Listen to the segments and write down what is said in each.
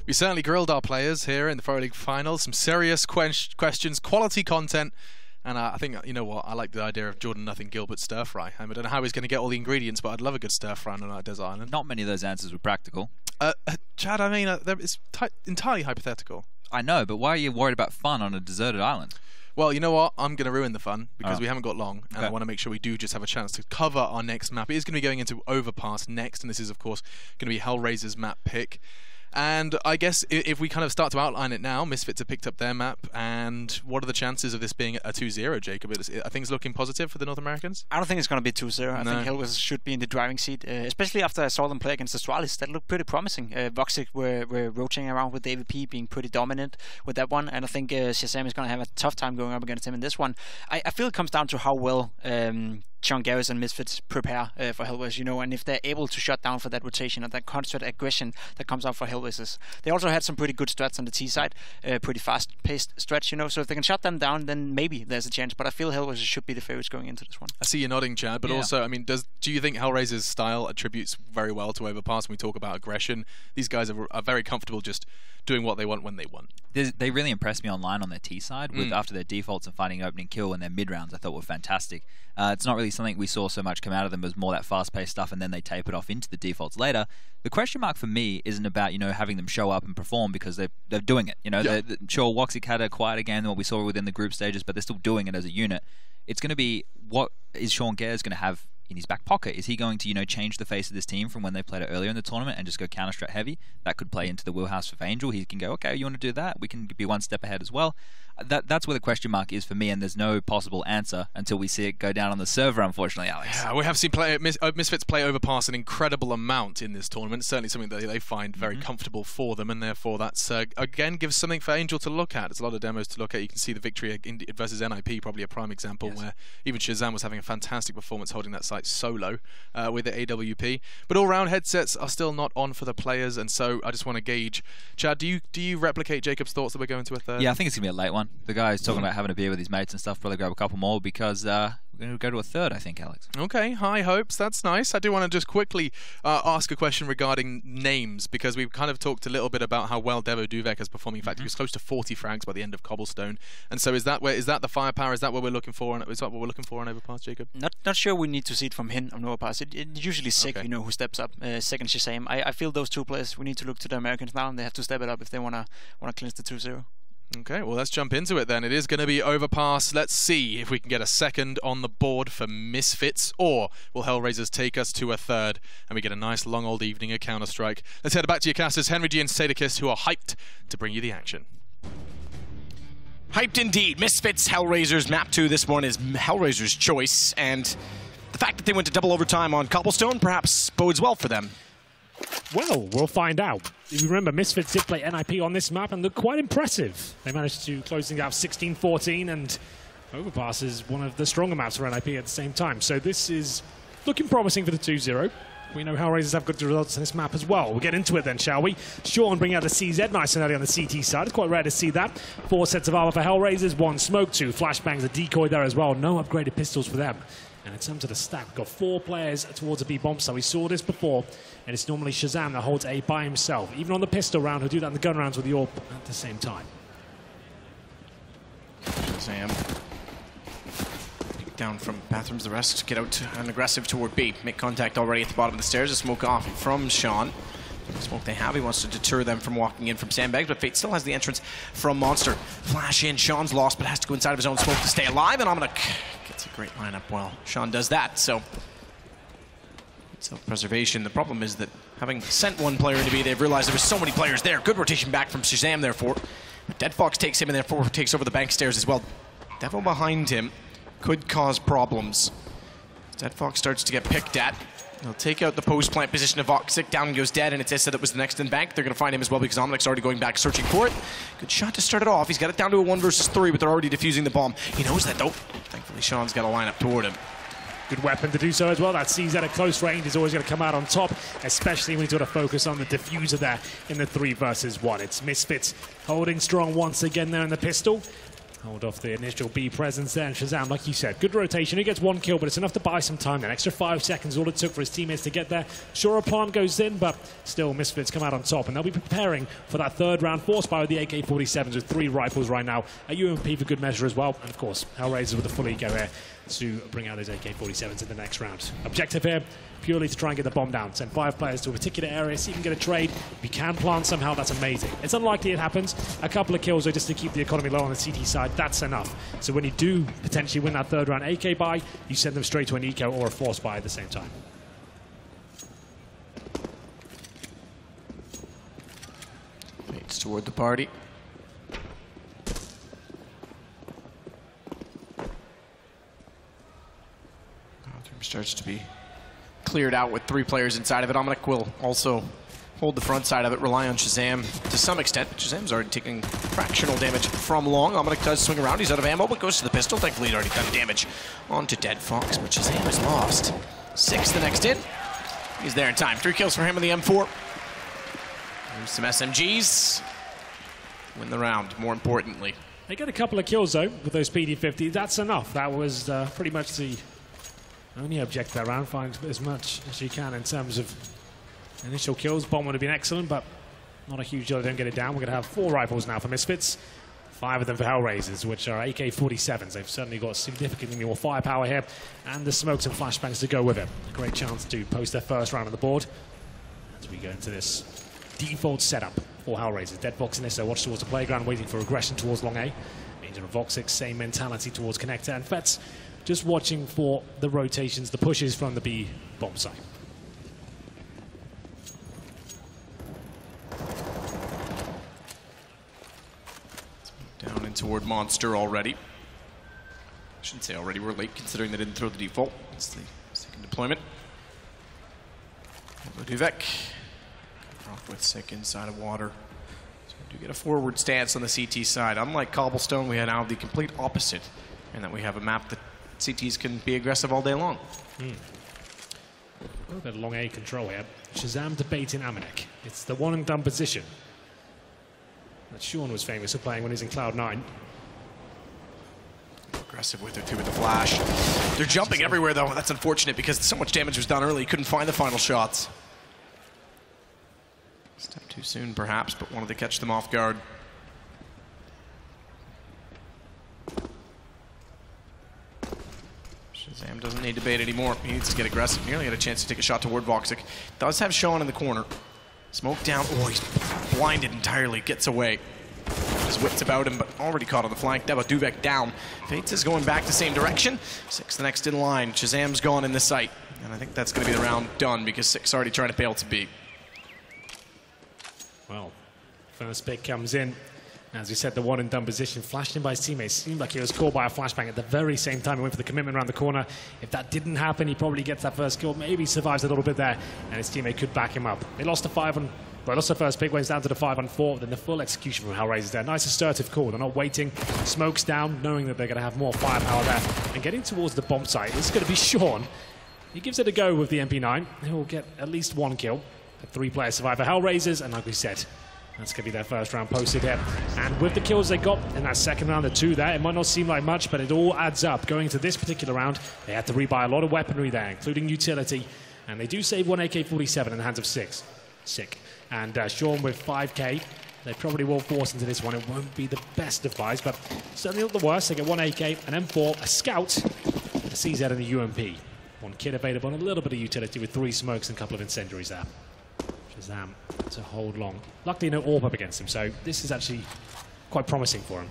We certainly grilled our players here in the Pro League finals. Some serious questions, quality content. And I think, you know what, I like the idea of Jordan Nothing Gilbert stir fry. I don't know how he's going to get all the ingredients, but I'd love a good stir fry on a desert island. Not many of those answers were practical. Chad, I mean, it's entirely hypothetical. I know, but why are you worried about fun on a deserted island? Well, you know what? I'm going to ruin the fun because we haven't got long, and I want to make sure we do just have a chance to cover our next map. It is going to be going into Overpass next, and this is, of course, going to be HellRaisers map pick. And I guess if we kind of start to outline it now, Misfits have picked up their map, and what are the chances of this being a 2-0, Jacob? Are things looking positive for the North Americans? I don't think it's going to be 2-0. I think HellRaisers should be in the driving seat, especially after I saw them play against Astralis. That looked pretty promising. Voxic were rotating around with AVP, being pretty dominant with that one, and I think Shazam is going to have a tough time going up against him in this one. I feel it comes down to how well Sean Garris and Misfits prepare for HellRaisers, you know, and if they're able to shut down for that rotation and that constant aggression that comes out for HellRaisers. They also had some pretty good strats on the T side, pretty fast-paced stretch, you know, so if they can shut them down, then maybe there's a chance, but I feel HellRaisers should be the favorites going into this one. I see you nodding, Chad, but also, I mean, do you think HellRaisers' style attributes very well to Overpass when we talk about aggression? These guys are very comfortable just doing what they want when they want. They really impressed me online on their T side with after their defaults and finding an opening kill and their mid rounds. I thought were fantastic. It's not really something we saw so much come out of them. It was more that fast-paced stuff, and then they tapered off into the defaults later. The question mark for me isn't about having them show up and perform because they're doing it. Sure, Woxic had a quieter game than what we saw within the group stages, but they're still doing it as a unit. It's going to be, what is Sean Garris going to have in his back pocket? Is he going to change the face of this team from when they played it earlier in the tournament and just go counter-strat heavy? That could play into the wheelhouse of Angel. He can go, okay, you want to do that? We can be one step ahead as well. That's where the question mark is for me, and there's no possible answer until we see it go down on the server, unfortunately, Alex. Yeah, we have seen Misfits play Overpass an incredible amount in this tournament. Certainly something that they find very comfortable for them, and therefore that's, again, gives something for Angel to look at. There's a lot of demos to look at. You can see the victory versus NIP, probably a prime example, where even Shazam was having a fantastic performance holding that site solo with the AWP. But all-round headsets are still not on for the players, and so I just want to gauge. Chad, do you replicate Jacob's thoughts that we're going to a third? Yeah, I think it's going to be a late one. The guy's talking about having a beer with his mates and stuff, probably grab a couple more because we're going to go to a third, I think, Alex. Okay, high hopes. That's nice. I do want to just quickly ask a question regarding names, because we've kind of talked a little bit about how well Devo Duvek is performing. In fact, he was close to 40 frags by the end of Cobblestone. And so is that the firepower? Is that what we're looking for? Is that what we're looking for on Overpass, Jacob? Not sure we need to see it from him on Overpass. It's usually Sig, who steps up. Second Shazam. I feel those two players, we need to look to the Americans now, and they have to step it up if they want to clinch the 2-0. Okay, well, let's jump into it then. It is going to be Overpass. Let's see if we can get a second on the board for Misfits, or will HellRaisers take us to a third and we get a nice long old evening of Counter-Strike. Let's head back to your casters, Henry G and Sadakist, who are hyped to bring you the action. Hyped indeed. Misfits, HellRaisers, map 2. This one is HellRaisers' choice, and the fact that they went to double overtime on Cobblestone perhaps bodes well for them. Well, we'll find out. If you remember, Misfits did play NIP on this map and looked quite impressive. They managed to close things out 16-14, and Overpass is one of the stronger maps for NIP at the same time. So this is looking promising for the 2-0. We know HellRaisers have good results on this map as well. We'll get into it then, shall we? Sean bringing out the CZ nice and early on the CT side. It's quite rare to see that. 4 sets of armor for HellRaisers, 1 smoke, 2 flashbangs, a decoy there as well. No upgraded pistols for them. And in terms of the stack, we've got 4 players towards a B bomb site. We saw this before, and it's normally Shazam that holds A by himself. Even on the pistol round, he'll do that in the gun rounds with the AWP at the same time. Shazam. Peek down from bathrooms, the rest get out and aggressive toward B. Make contact already at the bottom of the stairs. A smoke off from Sean. The smoke they have, he wants to deter them from walking in from sandbags, but Fate still has the entrance from Monster. Flash in, Sean's lost, but has to go inside of his own smoke to stay alive, and Omnic gets a great lineup while Sean does that, so self-preservation. The problem is that having sent one player into B, they've realized there was so many players there. Good rotation back from Shazam, therefore. But Dead Fox takes him and therefore takes over the bank stairs as well. Devil behind him could cause problems. Dead Fox starts to get picked at. They'll take out the post plant position of Voxic. Down goes dead, and it's Issa that was the next in bank. They're going to find him as well because Omnic's already going back searching for it. Good shot to start it off. He's got it down to a 1 versus 3, but they're already defusing the bomb. He knows that though. Thankfully, Sean's got a line up toward him. Good weapon to do so as well. That CZ at close range is always going to come out on top, especially when he's got to focus on the diffuser there in the 3 versus 1. It's Misfits holding strong once again there in the pistol. hold off the initial B presence there. And Shazam, like you said, good rotation. He gets 1 kill, but it's enough to buy some time. An extra 5 seconds, all it took for his teammates to get there. Sure, a plant goes in, but still Misfits come out on top. And they'll be preparing for that 3rd round, forced by the AK-47s with 3 rifles right now. A UMP for good measure as well. And of course, HellRaisers with a full eco here to bring out those AK-47s in the next round. Objective here, purely to try and get the bomb down. Send 5 players to a particular area, see if you can get a trade. If you can plant somehow, that's amazing. It's unlikely it happens. A couple of kills, though, just to keep the economy low on the CT side, that's enough. So when you do potentially win that 3rd round AK buy, you send them straight to an eco or a force buy at the same time. Fates toward the party. Starts to be cleared out with 3 players inside of it. Omnic will also hold the front side of it, rely on Shazam to some extent. Shazam's already taking fractional damage from long. Omnic does swing around, he's out of ammo, but goes to the pistol. Thankfully, he'd already done damage onto Dead Fox, but Shazam is lost. 6 the next hit. He's there in time. 3 kills for him in the M4. There's some SMGs. Win the round, more importantly. They get a couple of kills, though, with those PD-50. That's enough. That was pretty much the only objective that round. Find as much as you can in terms of initial kills. Bomb would have been excellent, but not a huge deal. They don't get it down. We're going to have 4 rifles now for Misfits. 5 of them for HellRaisers, which are AK-47s. They've certainly got significantly more firepower here, and the smokes and flashbangs to go with it. A great chance to post their first round on the board as we go into this default setup for HellRaisers. Dead Fox in this, so watch towards the playground, waiting for aggression towards long A. Angel and Voxic, same mentality towards Connector, and Fets just watching for the rotations, the pushes from the B bomb site. Down and toward Monster already. I shouldn't say already, we're late considering they didn't throw the default. It's the 2nd deployment. Duvek off with Sick inside of water. So we do get a forward stance on the CT side. Unlike Cobblestone, we had now the complete opposite, in that we have a map that CTs can be aggressive all day long. A little bit of long A control here. Shazam debating Amanek. It's the one and done position that Sean was famous for playing when he was in Cloud9. Aggressive with her too with the flash. They're jumping everywhere though. That's unfortunate because so much damage was done early. He couldn't find the final shots. Step too soon perhaps, but wanted to catch them off guard. Shazam doesn't need to bait anymore. He needs to get aggressive. Nearly had a chance to take a shot toward Voxic. Does have Sean in the corner. Smoke down. Oh, he's blinded entirely. Gets away. His wits about him, but already caught on the flank. Deba Duvek down. Fates is going back the same direction. 6 the next in line. Shazam's gone in the sight. And I think that's going to be the round done because 6 already trying to bail to B. Well, first pick comes in. As we said, the one and done position flashed in by his teammates. Seemed like he was caught by a flashbang at the very same time. He went for the commitment around the corner. If that didn't happen, he probably gets that first kill. Maybe survives a little bit there, and his teammate could back him up. They lost the 5 on. Well, lost the first pick, went down to the 5 on 4. Then the full execution from HellRaisers there. Nice assertive call. They're not waiting. Smokes down, knowing that they're going to have more firepower there. And getting towards the bomb site. This is going to be Sean. He gives it a go with the MP9. He'll get at least 1 kill. A 3-player survivor HellRaisers, and like we said, that's going to be their first round posted here. And with the kills they got in that second round, the 2 there, it might not seem like much, but it all adds up. Going into this particular round, they had to rebuy a lot of weaponry there, including utility. And they do save 1 AK-47 in the hands of 6. Sick. And Sean with 5k. They probably will force into this one. It won't be the best of buys, but certainly not the worst. They get 1 AK, an M4, a Scout, a CZ, and a UMP. 1 kit available, and a little bit of utility with 3 smokes and a couple of incendiaries there. Shazam to hold long. Luckily, no AWP up against him, so this is actually quite promising for him.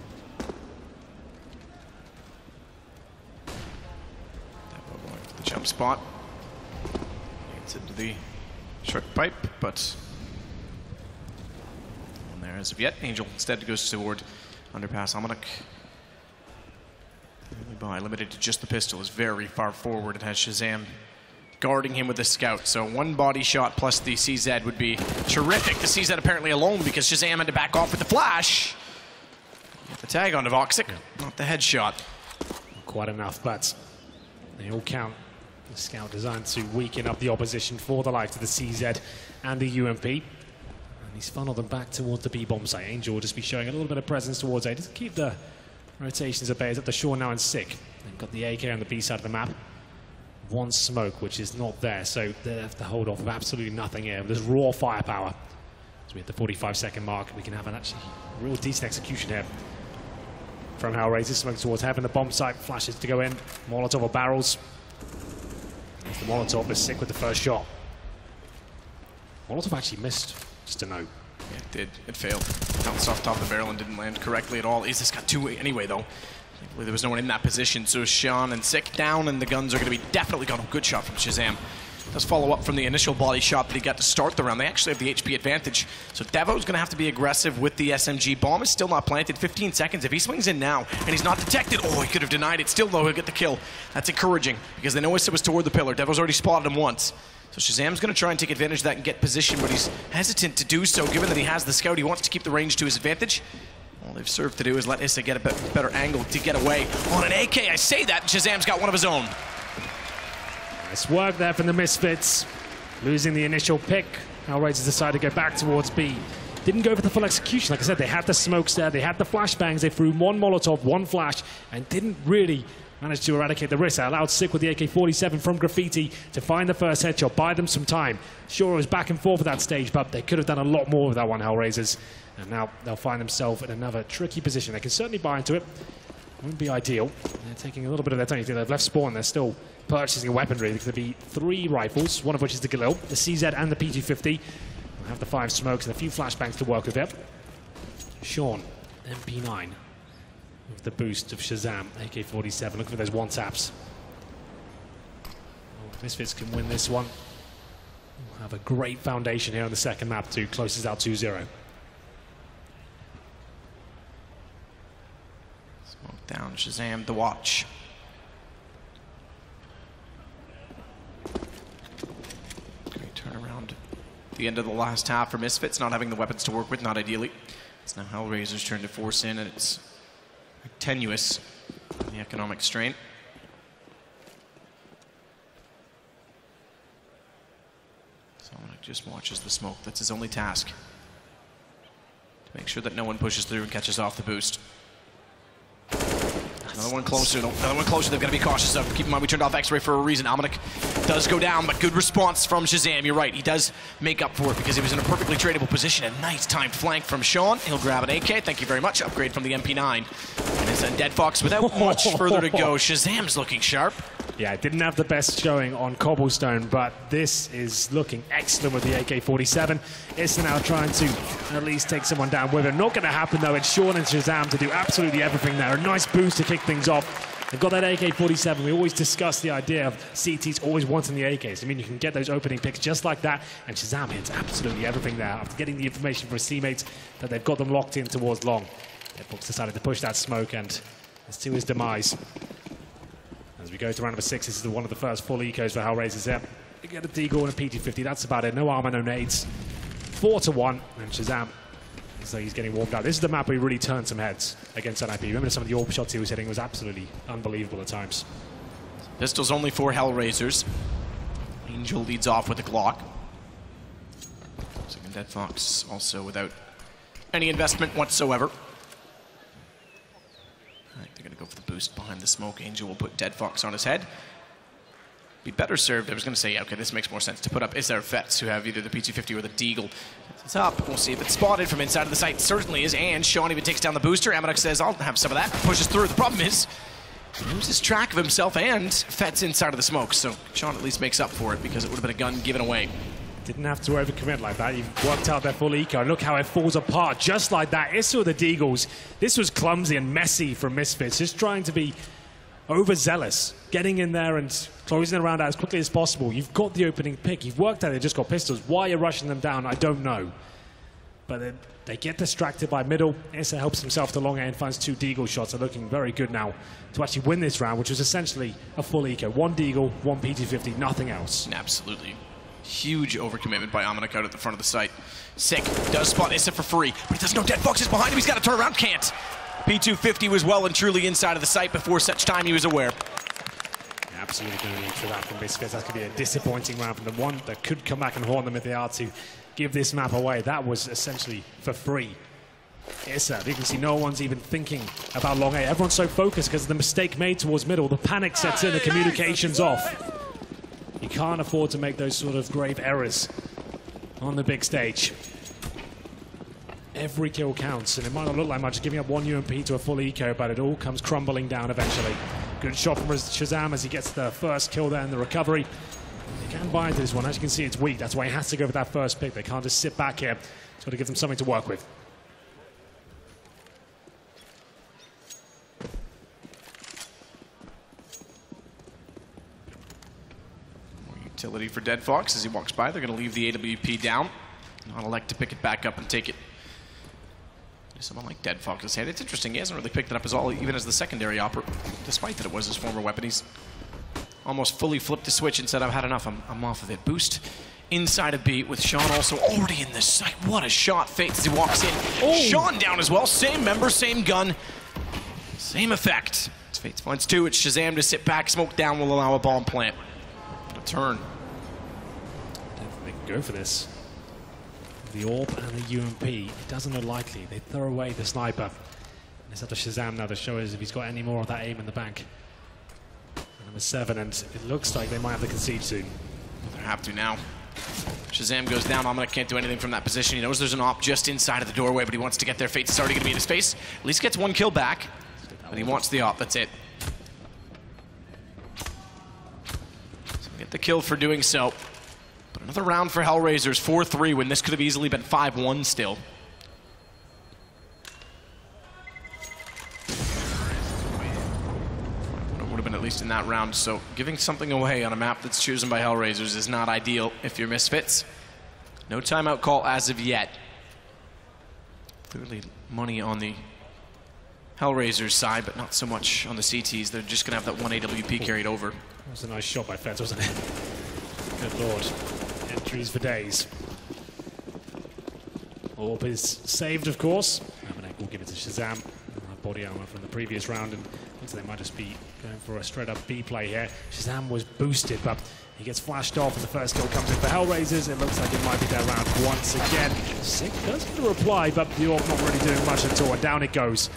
Going for the jump spot. Gets into the short pipe, but on there as of yet. Angel instead goes toward Underpass. Omnic, limited to just the pistol, is very far forward and has Shazam guarding him with the Scout. So 1 body shot plus the CZ would be terrific. The CZ apparently alone because Shazam had to back off with the flash. Get the tag onto Voxic, not the headshot. Quite enough, but they all count. The Scout designed to weaken up the opposition for the likes of the CZ and the UMP. And he's funneled them back towards the B-bomb site. Angel will just be showing a little bit of presence towards A. Just keep the Rotations obey. It's up to Sean now and Sick. They've got the AK on the B side of the map. One smoke, which is not there, so they have to hold off with absolutely nothing here. There's raw firepower. So we hit the 45-second mark. We can have an actually real decent execution here from HellRaisers. Smoke towards heaven. The bomb site flashes to go in. Molotov or barrels. There's the Molotov, but Sick with the first shot. Molotov actually missed, just a note. Yeah, it did. It failed. Bounced off top of the barrel and didn't land correctly at all. This got two anyway, though. Thankfully, there was no one in that position, so Sean and Sick down, and the guns are going to be definitely got a good shot from Shazam. Does follow up from the initial body shot that he got to start the round. They actually have the HP advantage, so Devo's going to have to be aggressive with the SMG. Bomb is still not planted. 15 seconds. If he swings in now and he's not detected, oh, he could have denied it. Still, though, he'll get the kill. That's encouraging because they know it was toward the pillar. Devo's already spotted him once. So Shazam's going to try and take advantage of that and get position, but he's hesitant to do so given that he has the scout. He wants to keep the range to his advantage. All they've served to do is let Issa get a better angle to get away on an AK. I say that, Shazam's got one of his own. Nice work there from the Misfits. Losing the initial pick. HellRaisers decided to go back towards B. Didn't go for the full execution. Like I said, they had the smokes there, they had the flashbangs, they threw one Molotov, one flash, and didn't really manage to eradicate the risk. They allowed Sick with the AK-47 from Graffiti to find the first headshot, buy them some time. Sure, it was back and forth at that stage, but they could have done a lot more with that one, HellRaisers. And now they'll find themselves in another tricky position. They can certainly buy into it. Wouldn't be ideal. They're taking a little bit of their time. They've left spawn. They're still purchasing weaponry. There's going to be 3 rifles, one of which is the Galil, the CZ and the P250. We'll have the 5 smokes and a few flashbangs to work with there. Sean, MP9. With the boost of Shazam, AK-47. Look for those one-taps. Oh, Misfits can win this one. We'll have a great foundation here on the second map to close this out 2-0. Smoke down, Shazam to watch. Great turnaround. The end of the last half for Misfits, not having the weapons to work with, not ideally. It's now HellRaisers' turn to force in, and it's tenuous, the economic strain. Someone just watches the smoke. That's his only task. To make sure that no one pushes through and catches off the boost. Another one closer, though. Another one closer they've got to be cautious of. Keep in mind we turned off X-Ray for a reason. Amanek does go down, but good response from Shazam. You're right, he does make up for it because he was in a perfectly tradable position. A nice timed flank from Sean. He'll grab an AK. Thank you very much. Upgrade from the MP9. And it's a Dead Fox without much further to go. Shazam's looking sharp. Yeah, didn't have the best showing on Cobblestone, but this is looking excellent with the AK-47. Issa now trying to at least take someone down with it. Not going to happen, though. It's Sean and Shazam to do absolutely everything there. A nice boost to kick things off. They've got that AK-47. We always discuss the idea of CTs always wanting the AKs. I mean, you can get those opening picks just like that, and Shazam hits absolutely everything there after getting the information from his teammates that they've got them locked in towards long. Deadbox decided to push that smoke, and it's to his demise. As we go to round number 6, this is one of the first full ecos for HellRaisers here. They get a Deagle and a PT-50, that's about it. No armor, no nades. 4-1, and Shazam, so he's getting warmed up. This is the map where he really turned some heads against NIP. Remember some of the AWP shots he was hitting was absolutely unbelievable at times. Pistols only for HellRaisers. Angel leads off with a Glock. Second Dead Fox also without any investment whatsoever. Alright, they're going to go for the boost behind the smoke. Angel will put Dead Fox on his head. Be better served. I was going to say, yeah, okay, this makes more sense to put up Isar Fets, who have either the P250 or the Deagle. It's up. We'll see if it's spotted from inside of the site. Certainly is. And Sean even takes down the booster. Amanek says, I'll have some of that. Pushes through. The problem is, he loses track of himself and Fets inside of the smoke. So Sean at least makes up for it because it would have been a gun given away. Didn't have to overcommit like that. You've worked out their full eco. Look how it falls apart just like that. Issa with the Deagles. This was clumsy and messy from Misfits. Just trying to be overzealous. Getting in there and closing around out as quickly as possible. You've got the opening pick. You've worked out they just got pistols. Why you're rushing them down, I don't know. But they get distracted by middle. Issa helps himself to long A and finds 2 Deagle shots. Are looking very good now to actually win this round, which was essentially a full eco. 1 Deagle, 1 PT-50, nothing else. Absolutely. Huge overcommitment by Amanek out at the front of the site. Sick does spot Issa for free, but he doesn't know Dead Fox is behind him. He's got to turn around, can't. P250 was well and truly inside of the site before such time he was aware. Absolutely no need for that from Misfits. That's going to be a disappointing round from the one that could come back and haunt them if they are to give this map away. That was essentially for free ESL, you can see no one's even thinking about long A. Everyone's so focused because of the mistake made towards middle. The panic sets in, the communication's off. You can't afford to make those sort of grave errors on the big stage. Every kill counts, and it might not look like much, giving up one UMP to a full eco, but it all comes crumbling down eventually. Good shot from Shazam as he gets the first kill there in the recovery. They can buy into this one. As you can see, it's weak. That's why he has to go for that first pick. They can't just sit back here. It's got to give them something to work with. More utility for Dead Fox as he walks by. They're going to leave the AWP down. Not elect to pick it back up and take it. Someone like Dead Fox's hand. It's interesting, he hasn't really picked it up as all, even as the secondary opera, despite that it was his former weapon. He's almost fully flipped the switch and said, I've had enough, I'm off of it. Boost inside a beat with Sean also already in the sight. What a shot, Faze, as he walks in. Oh. Sean down as well, same member, same gun, same effect. As Faze finds two, it's Shazam to sit back, smoke down will allow a bomb plant. A turn. They can go for this. The AWP and the UMP, it doesn't look likely. They throw away the sniper. And it's up to Shazam now to show us if he's got any more of that aim in the bank. Number 7, and it looks like they might have to concede soon. They have to now. Shazam goes down. Omnic can't do anything from that position. He knows there's an AWP just inside of the doorway, but he wants to get there. Fate's already going to be in his face. At least gets one kill back, but he wants the AWP. That's it. So get the kill for doing so. But another round for HellRaisers, 4-3, when this could have easily been 5-1 still. It would have been at least in that round, so giving something away on a map that's chosen by HellRaisers is not ideal if you're Misfits. No timeout call as of yet. Clearly money on the HellRaisers side, but not so much on the CTs. They're just going to have that one AWP carried over. That was a nice shot by Feds, wasn't it? Good lord. Entries for days. AWP is saved, of course. Fnatic will give it to Shazam. Body armor from the previous round, and looks like they might just be going for a straight-up B play here. Shazam was boosted, but he gets flashed off, and the first kill comes in for HellRaisers. It looks like it might be their round once again. Sick does get a reply, but the AWP not really doing much at all, and down it goes.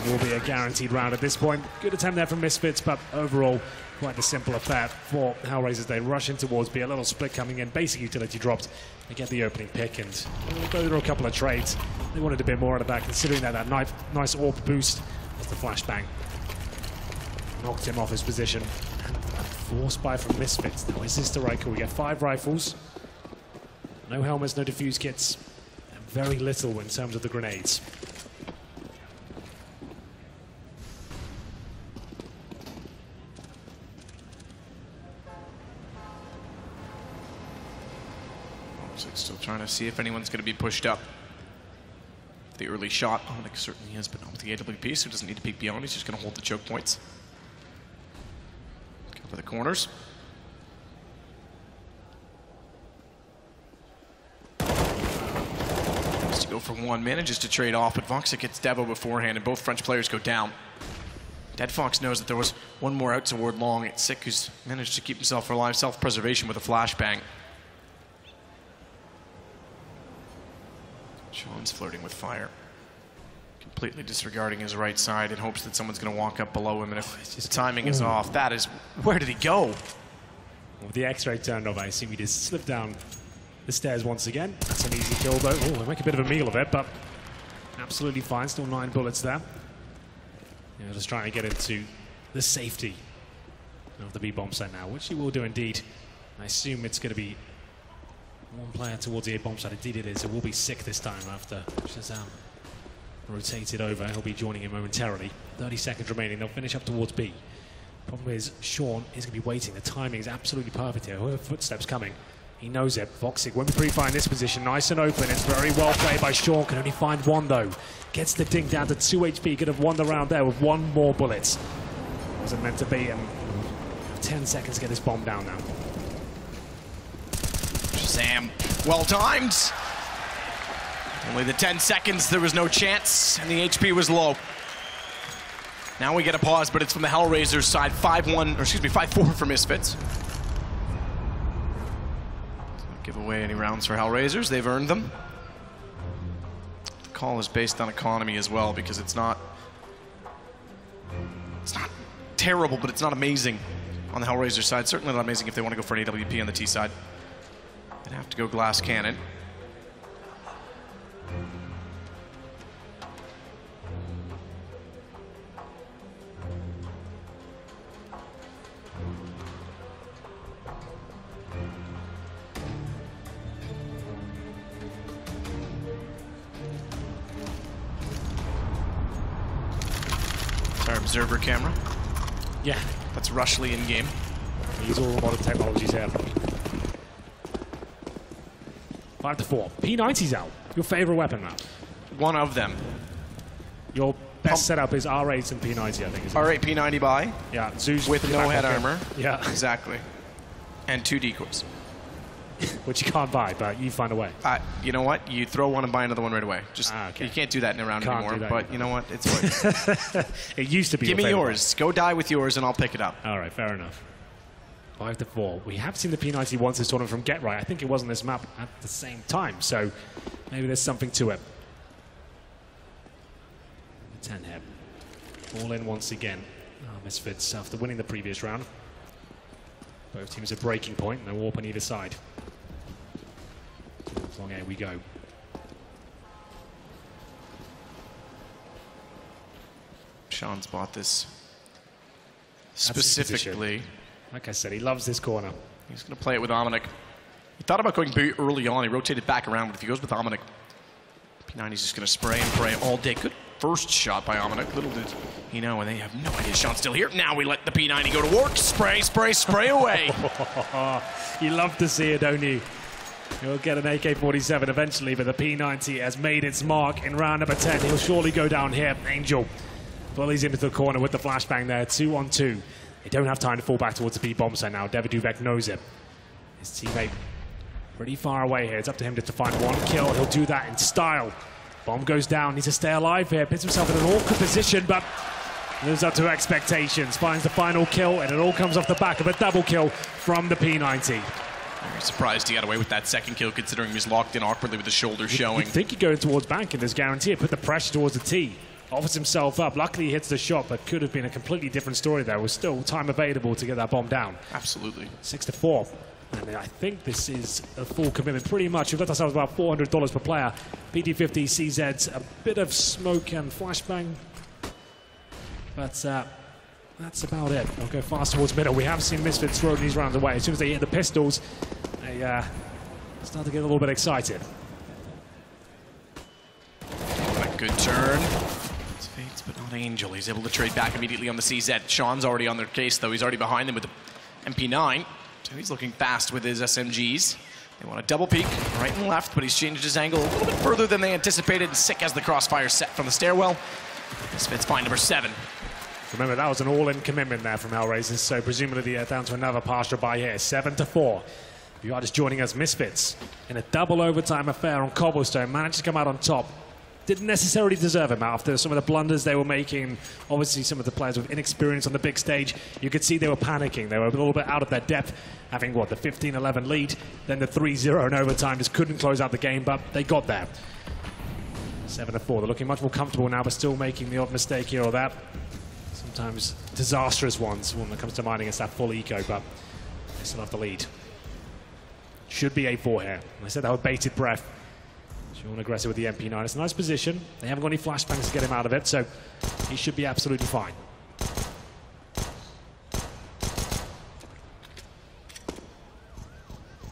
It will be a guaranteed round at this point. Good attempt there from Misfits, but overall, quite a simple affair for HellRaisers. They rush in towards B, a little split coming in, basic utility dropped. They get the opening pick, and they'll go through a couple of trades. They wanted a bit more out of that, considering that nice AWP boost was the flashbang. Knocked him off his position. And a force buy from Misfits. Now, is this the right call? We get 5 rifles, no helmets, no defuse kits, and very little in terms of the grenades. Still trying to see if anyone's going to be pushed up. The early shot, Omnic certainly is, but not with the AWP, so he doesn't need to peek beyond. He's just going to hold the choke points. Cover the corners. Has to go for one, manages to trade off, but Voxic gets Devo beforehand, and both French players go down. Dead Fox knows that there was one more out toward long. It's Sick who's managed to keep himself alive, self-preservation with a flashbang. Sean's flirting with fire, completely disregarding his right side in hopes that someone's going to walk up below him, and if his timing is off, that is... Where did he go? With the X-ray turned off, I assume he just slipped down the stairs once again. That's an easy kill, though. Oh, they make a bit of a meal of it, but absolutely fine. Still 9 bullets there. You know, just trying to get into the safety of the B-bomb site now, which he will do indeed. I assume it's going to be one player towards the A-bomb side. Indeed it is. It will be Sick this time after Shazam rotated over. He'll be joining him momentarily. 30 seconds remaining. They'll finish up towards B. Problem is, Sean is going to be waiting. The timing is absolutely perfect here. Footsteps coming. He knows it. Voxic won't be pre-fire in this position. Nice and open. It's very well played by Sean. Can only find one, though. Gets the ding down to 2 HP. Could have won the round there with 1 more bullet. Wasn't meant to be. And 10 seconds to get this bomb down now. Shazam, well timed. Only the 10 seconds, there was no chance, and the HP was low. Now we get a pause, but it's from the HellRaisers side. 5-1, or excuse me, 5-4 for Misfits. Don't give away any rounds for HellRaisers, they've earned them. call is based on economy as well, because it's not terrible, but it's not amazing on the HellRaisers side. Certainly not amazing if they want to go for an AWP on the T side. They'd have to go glass cannon. Our observer camera. Yeah. That's Rushley in game. Use all the modern technologies here. 5-4. P90's out. Your favorite weapon now? One of them. Your best setup is R8 and P90, I think. R8 P90 buy. Yeah. Zeus with no head armor. Yeah. Exactly. And 2 decoys. Which you can't buy, but you find a way. You know what? You throw one and buy another one right away. Just okay. You can't do that in a round anymore. But you know what? It's what it used to be. Give me yours. Go die with yours, and I'll pick it up. All right, fair enough. 5-4. We have seen the P90 once this tournament from Get Right. I think it was on this map at the same time, so maybe there's something to it. 10 hit. All in once again. Misfits after winning the previous round. Both teams at breaking point. No warp on either side. Long A we go. Sean's bought this specifically. Like I said, he loves this corner. He's going to play it with Omnic. He thought about going very early on. He rotated back around, but if he goes with Omnic, P90's just going to spray and pray all day. Good first shot by Omnic. Little did he know, and they have no idea Sean's still here. Now we let the P90 go to work. Spray, spray, spray away. You love to see it, don't you? He'll get an AK-47 eventually, but the P90 has made its mark in round number 10. He'll surely go down here. Angel bullies into the corner with the flashbang there. 2-on-2. They don't have time to fall back towards the B-bomb site now. Daviduvek knows it. His teammate pretty far away here. It's up to him to find one kill. He'll do that in style. Bomb goes down. Needs to stay alive here. Puts himself in an awkward position, but lives up to expectations. Finds the final kill, and it all comes off the back of a double kill from the P90. Very surprised he got away with that second kill, considering he was locked in awkwardly with the shoulders showing. You'd think he'd go towards bank, and there's guarantee it. Put the pressure towards the T. Offers himself up. Luckily, he hits the shot, but could have been a completely different story there. Was still time available to get that bomb down. Absolutely. 6-4. And I think this is a full commitment. Pretty much, we've got ourselves about $400 per player. PT50, CZ's a bit of smoke and flashbang. But that's about it. I'll go fast towards middle. We have seen Misfits throwing these rounds away. As soon as they hit the pistols, they start to get a little bit excited. What a good turn. It's Fates, but not Angel. He's able to trade back immediately on the CZ. Sean's already on their case, though. He's already behind them with the MP9. So he's looking fast with his SMGs. They want a double peek right and left, but he's changed his angle a little bit further than they anticipated. And Sick has the crossfire set from the stairwell. Misfits find number 7. Remember, that was an all-in commitment there from HellRaisers, so presumably they're down to another partial buy here. 7-4. If you are just joining us, Misfits, in a double overtime affair on Cobblestone, managed to come out on top. Didn't necessarily deserve him after some of the blunders they were making. Obviously, some of the players with inexperience on the big stage, you could see they were panicking. They were a little bit out of their depth, having, what, the 15-11 lead, then the 3-0 in overtime. Just couldn't close out the game, but they got there. 7-4. They're looking much more comfortable now, but still making the odd mistake here or that. Sometimes disastrous ones when it comes to mining against that full eco, but they still have the lead. Should be 8-4 here. I said that with bated breath. Sean aggressive with the MP9. It's a nice position. They haven't got any flashbangs to get him out of it, so he should be absolutely fine.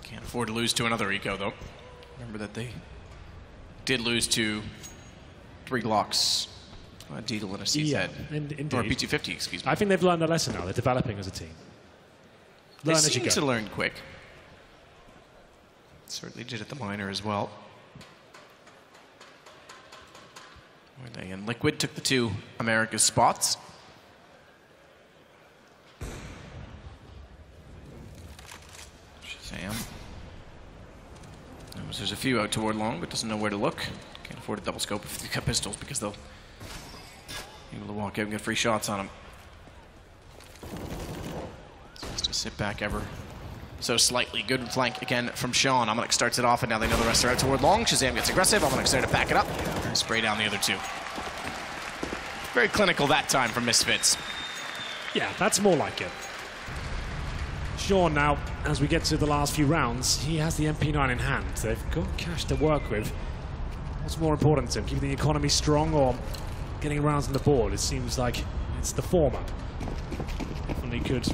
Can't afford to lose to another eco, though. Remember that they did lose to 3 Glocks, a Deedle, and a CZ. Yeah, indeed. Or a PT50, excuse me. I think they've learned their lesson now. They're developing as a team. They seem to learn quick. Certainly did at the minor as well. And Liquid took the 2 America's spots. Shazam. There's a few out toward long, but doesn't know where to look. Can't afford a double scope if they've got pistols because they'll be able to walk out and get free shots on them. Supposed to sit back ever so slightly. Good flank again from Sean. Amonik starts it off, and now they know the rest are out toward long. Shazam gets aggressive. Amonik's there to back it up. Spray down the other two. Very clinical that time from Misfits. Yeah, that's more like it. Sean now, as we get to the last few rounds, he has the MP9 in hand. They've got cash to work with. What's more important to him, keeping the economy strong or getting rounds on the board? It seems like it's the former. Definitely could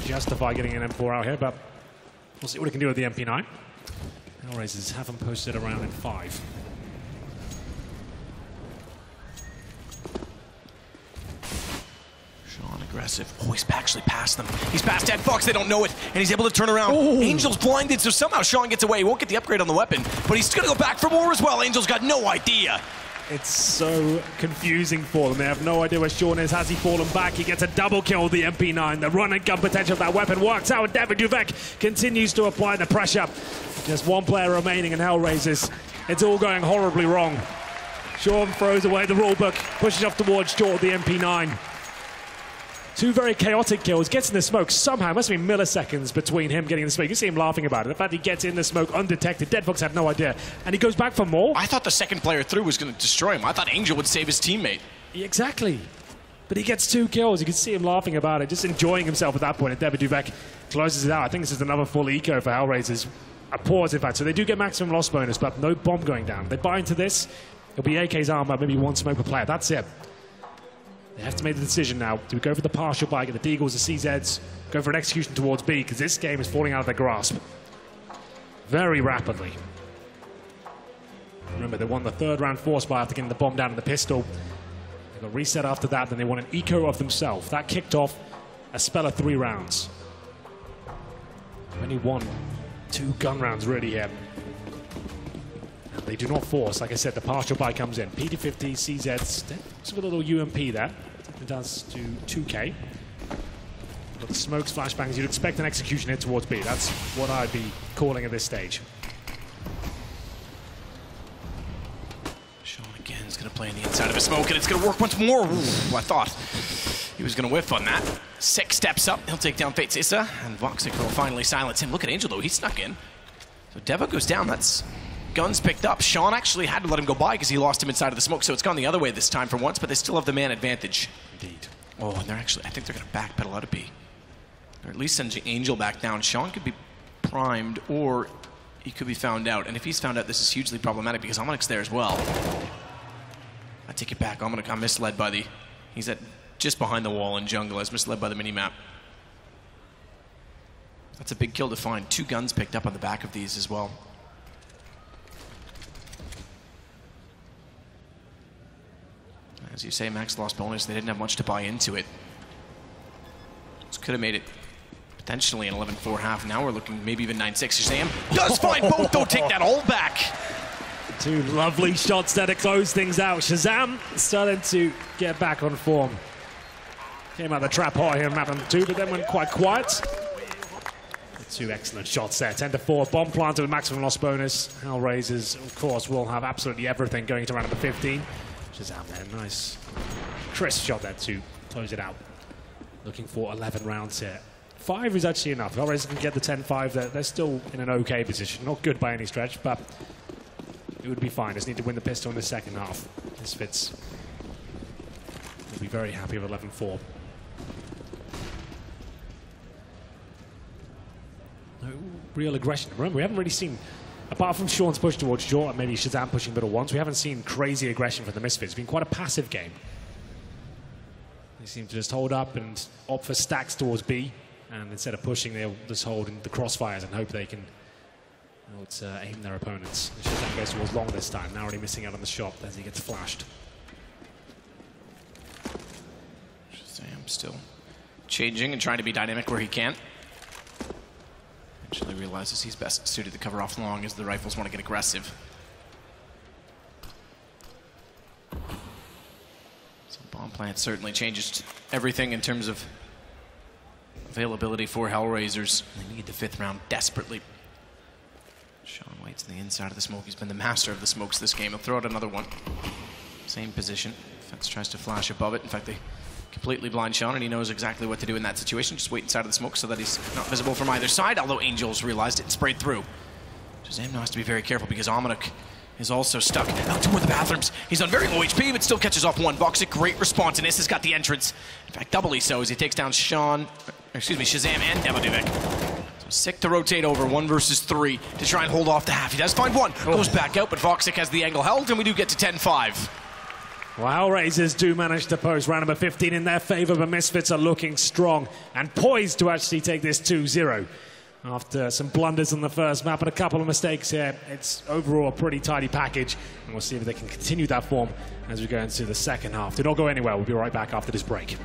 justify getting an M4 out here, but we'll see what he can do with the MP9. HellRaisers haven't posted a round in 5. Aggressive. Oh, he's actually past them. He's past Dead Fox. They don't know it, and he's able to turn around. Ooh. Angel's blinded, so somehow Sean gets away. He won't get the upgrade on the weapon, but he's going to go back for more as well. Angel's got no idea. It's so confusing for them. They have no idea where Sean is. Has he fallen back? He gets a double kill with the MP9. The run and gun potential of that weapon works out. Daviduvek continues to apply the pressure. Just one player remaining in HellRaisers. It's all going horribly wrong. Sean throws away the rulebook, pushes off towards short of the MP9. Two very chaotic kills, gets in the smoke somehow. It must have been milliseconds between him getting in the smoke. You can see him laughing about it. The fact he gets in the smoke undetected, Dead Fox had no idea. And he goes back for more. I thought the second player through was going to destroy him. I thought Angel would save his teammate. Exactly. But he gets 2 kills. You can see him laughing about it, just enjoying himself at that point. And Daviduvek closes it out. I think this is another full eco for HellRaisers. A pause, in fact. So they do get maximum loss bonus, but no bomb going down. They buy into this. It'll be AK's armor, maybe 1 smoke per player. That's it. They have to make the decision now. Do we go for the partial buy, get the Deagles, the CZs, go for an execution towards B, because this game is falling out of their grasp very rapidly. Remember, they won the 3rd round force buy after getting the bomb down in the pistol. They got reset after that, then they won an eco of themselves. That kicked off a spell of 3 rounds. Only won 2 gun rounds really here. And they do not force. Like I said, the partial buy comes in. P250, CZs, with a little UMP there. It does do 2k. But the smokes, flashbangs, you'd expect an execution hit towards B. That's what I'd be calling at this stage. Sean again is going to play in the inside of a smoke, and it's going to work once more. Ooh, I thought he was going to whiff on that. 6 steps up. He'll take down Faze Clan, and Voxic will finally silence him. Look at Angel, though. He snuck in. So Deva goes down. That's guns picked up. Sean actually had to let him go by because he lost him inside of the smoke, so it's gone the other way this time for once, but they still have the man advantage. Indeed. Oh, and they're actually, I think they're going to backpedal out of B. Or at least send Angel back down. Sean could be primed, or he could be found out. And if he's found out, this is hugely problematic because Amonik's there as well. I take it back. Amonik got misled by the... He's at just behind the wall in jungle. I was misled by the mini-map. That's a big kill to find. 2 guns picked up on the back of these as well. As you say, max loss bonus, they didn't have much to buy into it. This could have made it potentially an 11-4 half. Now we're looking maybe even 9-6. Shazam does find both, though. Take that all back. 2 lovely shots there to close things out. Shazam starting to get back on form. Came out of the trap hot here in map number 2, but then went quite quiet. 2 excellent shots there. 10-4. Bomb planted with maximum loss bonus. HellRaisers, of course, will have absolutely everything going into round number 15. Shazam there, nice crisp shot there to close it out. Looking for 11 rounds here. 5 is actually enough. HellRaisers can get the 10-5. They're still in an okay position. Not good by any stretch, but it would be fine. Just need to win the pistol in the second half. Misfits will be very happy with 11-4. No real aggression. Remember, we haven't really seen, apart from Sean's push towards short and maybe Shazam pushing middle once, we haven't seen crazy aggression from the Misfits. It's been quite a passive game. They seem to just hold up and opt for stacks towards B, and instead of pushing, they'll just hold in the crossfires and hope they can aim their opponents. Shazam goes towards long this time, now already missing out on the shot as he gets flashed. Shazam still changing and trying to be dynamic where he can. Eventually realizes he's best suited to cover off long as the rifles want to get aggressive. So bomb plant certainly changes everything in terms of availability for HellRaisers. They need the 5th round desperately. Sean waits on the inside of the smoke. He's been the master of the smokes this game. He'll throw out another one. Same position. Fence tries to flash above it. In fact, they completely blind Sean, and he knows exactly what to do in that situation. Just wait inside of the smoke so that he's not visible from either side, although Angels realized it and sprayed through. Shazam now has to be very careful because Amanuk is also stuck out toward the bathrooms. He's on very low HP, but still catches off one. Voxic, great response, and this has got the entrance. In fact, doubly so as he takes down Shazam and Demodivik. So Sick to rotate over, 1 versus 3 to try and hold off the half. He does find one, goes back out, but Voxic has the angle held, and we do get to 10-5. Well, HellRaisers do manage to post round number 15 in their favor, but Misfits are looking strong and poised to actually take this 2-0. After some blunders on the first map and a couple of mistakes here, it's overall a pretty tidy package. And we'll see if they can continue that form as we go into the second half. Do not go anywhere. We'll be right back after this break.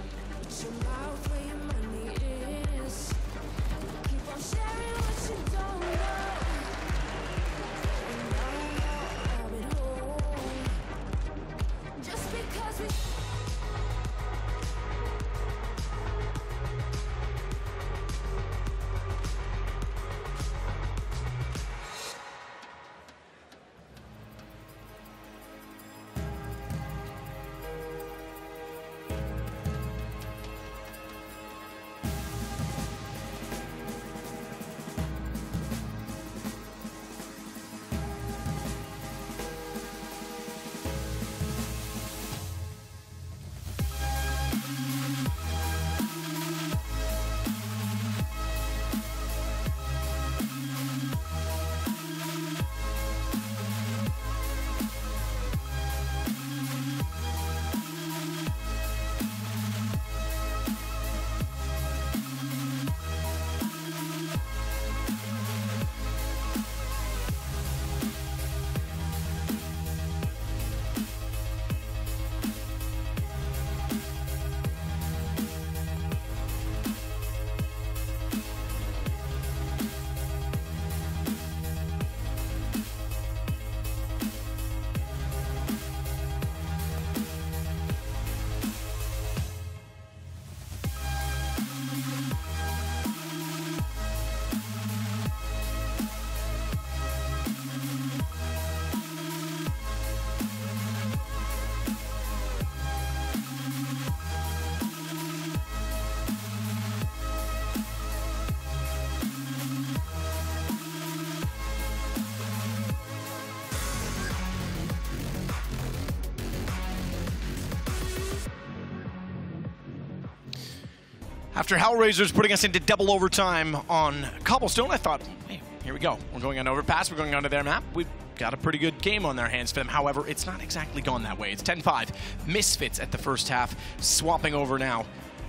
After HellRaisers putting us into double overtime on Cobblestone, I thought, hey, here we go. We're going on Overpass, we're going onto their map. We've got a pretty good game on their hands for them. However, it's not exactly gone that way. It's 10-5. Misfits at the first half, swapping over now.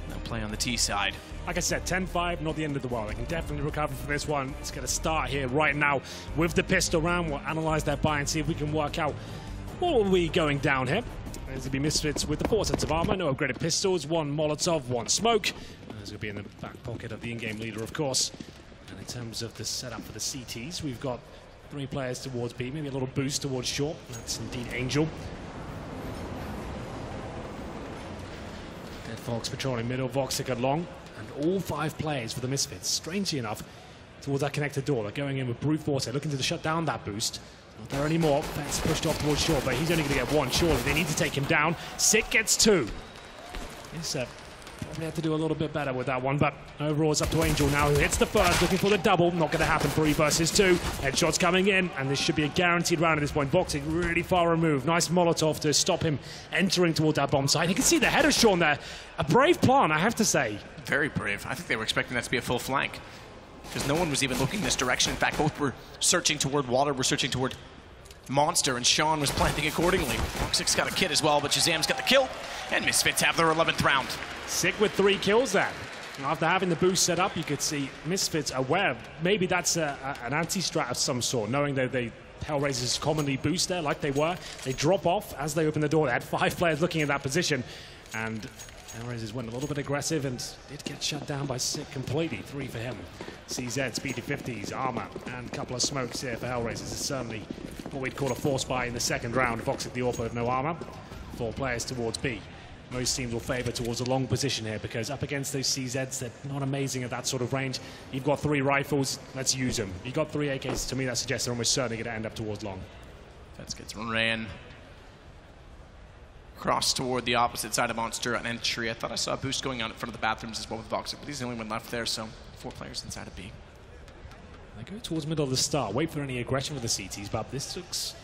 They'll play on the T side. Like I said, 10-5, not the end of the world. They can definitely recover from this one. It's going to start here right now with the pistol round. We'll analyze that buy and see if we can work out what will be going down here. There's going to be Misfits with the 4 sets of armor, no upgraded pistols, 1 Molotov, 1 smoke. There's going to be in the back pocket of the in-game leader, of course. And in terms of the setup for the CTs, we've got 3 players towards B, maybe a little boost towards short. That's indeed Angel. Dead Fox patrolling middle, Voxic at long. And all 5 players for the Misfits, strangely enough, towards that connected door. They're going in with brute force. They're looking to shut down that boost. Not there anymore. That's pushed off towards short, but he's only going to get 1. Surely they need to take him down. Sick gets 2. Yes, probably have to do a little bit better with that one, but overall it's up to Angel now, who hits the first, looking for the double. Not going to happen. 3 versus 2. Headshots coming in, and this should be a guaranteed round at this point. Voxic really far removed. Nice Molotov to stop him entering towards that bomb site. You can see the header Sean there. A brave plan, I have to say. Very brave. I think they were expecting that to be a full flank, because no one was even looking this direction. In fact, both were searching toward water, were searching toward Monster, and Sean was planting accordingly. Voxic's got a kit as well, but Shazam's got the kill, and Misfits have their 11th round. Sick with 3 kills there. After having the boost set up, you could see Misfits aware. Maybe that's an anti-strat of some sort, knowing that HellRaisers commonly boost there like they were. They drop off as they open the door. They had 5 players looking at that position, and HellRaisers went a little bit aggressive and did get shut down by Sick completely. 3 for him. CZ, speedy 50s, armor, and a couple of smokes here for HellRaisers. It's certainly what we'd call a force buy in the second round. Voxic the AWP with no armor. 4 players towards B. Most teams will favour towards a long position here because up against those CZs, they're not amazing at that sort of range. You've got 3 rifles, let's use them. You've got 3 AKs, to me that suggests they're almost certainly going to end up towards long. Fetz gets ran Cross toward the opposite side of Monster on entry. I thought I saw a boost going on in front of the bathrooms as well with Voxic, but he's the only one left there, so 4 players inside of B. They go towards middle of the start, wait for any aggression with the CTs, but this looks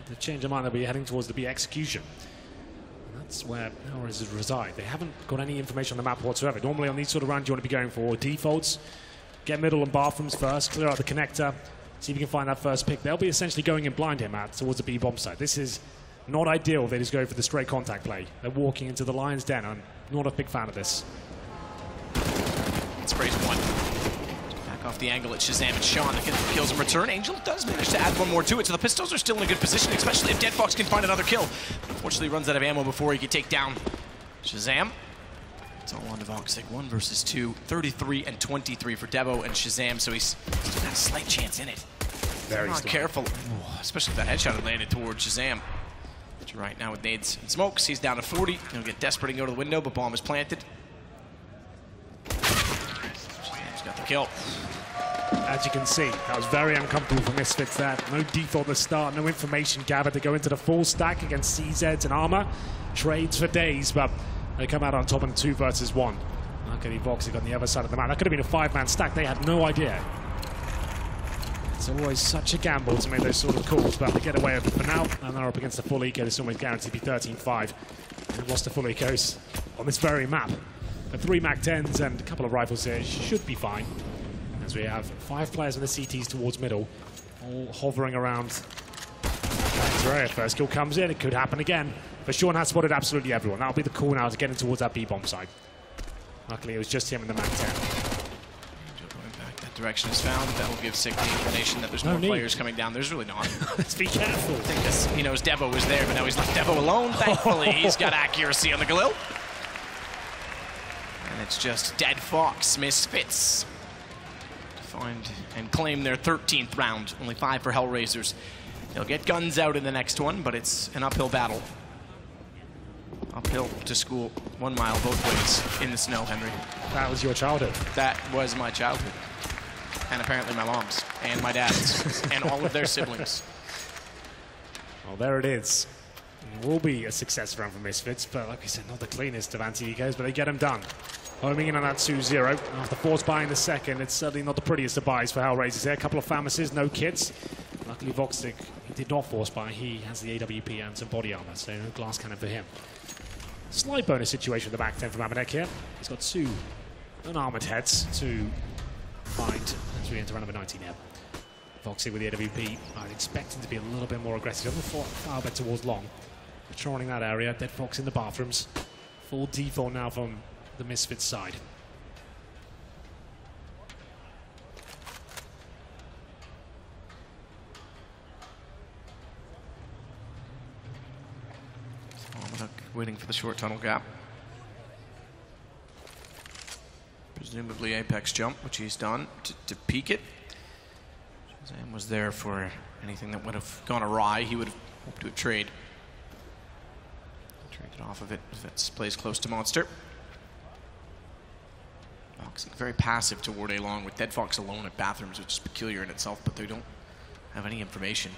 the change of mind. They'll be heading towards the B execution. And that's where HellRaisers reside. They haven't got any information on the map whatsoever. Normally on these sort of rounds you want to be going for defaults, get middle and bathrooms first, clear out the connector, see if you can find that first pick. They'll be essentially going in blind here, Matt, towards the B bomb site. This is not ideal. They just go for the straight contact play. They're walking into the lion's den. I'm not a big fan of this. Sprays one. Back off the angle at Shazam and Sean that gets the kills in return. Angel does manage to add one more to it, so the Pistols are still in a good position, especially if Deadfox can find another kill. Unfortunately, he runs out of ammo before he can take down Shazam. It's all on to Voxic. 1 versus 2. 33 and 23 for Devo and Shazam, so he's still got a slight chance in it. Very not careful, especially if that headshot had landed towards Shazam. Right now with nades and smokes, he's down to 40. He'll get desperate and go to the window, but bomb is planted. Shazam's got the kill. As you can see, that was very uncomfortable for Misfits there. No default at the start, no information gathered to go into the full stack against CZs and Armor. Trades for days, but they come out on top in 2 versus 1. Luckily, Voxic on the other side of the map. That could have been a 5-man stack. They had no idea. It's always such a gamble to make those sort of calls, but they get away with it for now, and they're up against the full eco. It's almost guaranteed to be 13-5. And lost the full ecos on this very map. But 3 MAC-10s and a couple of rifles here should be fine, as we have 5 players in the CTs towards middle, all hovering around. First kill comes in, it could happen again. But Sean has spotted absolutely everyone. That'll be the call now to get in towards that B-bomb side. Luckily, it was just him in the MAC-10. Direction is found. That will give Sick the information that there's more players coming down. There's really not. Let's be careful. I think he knows Devo was there, but now he's left Devo alone. Thankfully, he's got accuracy on the Galil. And it's just Dead Fox, Misfits to find and claim their 13th round. Only 5 for HellRaisers. They'll get guns out in the next one, but it's an uphill battle. Uphill to school, 1 mile both ways in the snow, Henry. That was your childhood. That was my childhood. And apparently my mom's, and my dad's, and all of their siblings. Well, there it is. It will be a success round for Misfits, but like I said, not the cleanest of anti-ecos, but they get them done. Homing in on that 2-0. After force buying the second, it's certainly not the prettiest of buys for HellRaisers here. A couple of Famises, no kits. Luckily, Voxic, he did not force buy. He has the AWP and some body armor, so no glass cannon for him. Slight bonus situation with the back 10 from Amanek here. He's got 2 unarmored heads to find as we enter round number 19 here. Voxic with the AWP. I'd expect him to be a little bit more aggressive. Far better towards long. Patrolling that area. Dead Fox in the bathrooms. Full default now from the Misfits side. Waiting for the short tunnel gap. Presumably Apex jump, which he's done to peek it. Shazam was there for anything that would have gone awry. He would have hoped to have traded off of it if it plays close to Monster. Voxic very passive toward A-Long with Dead Fox alone at bathrooms, which is peculiar in itself, but they don't have any information,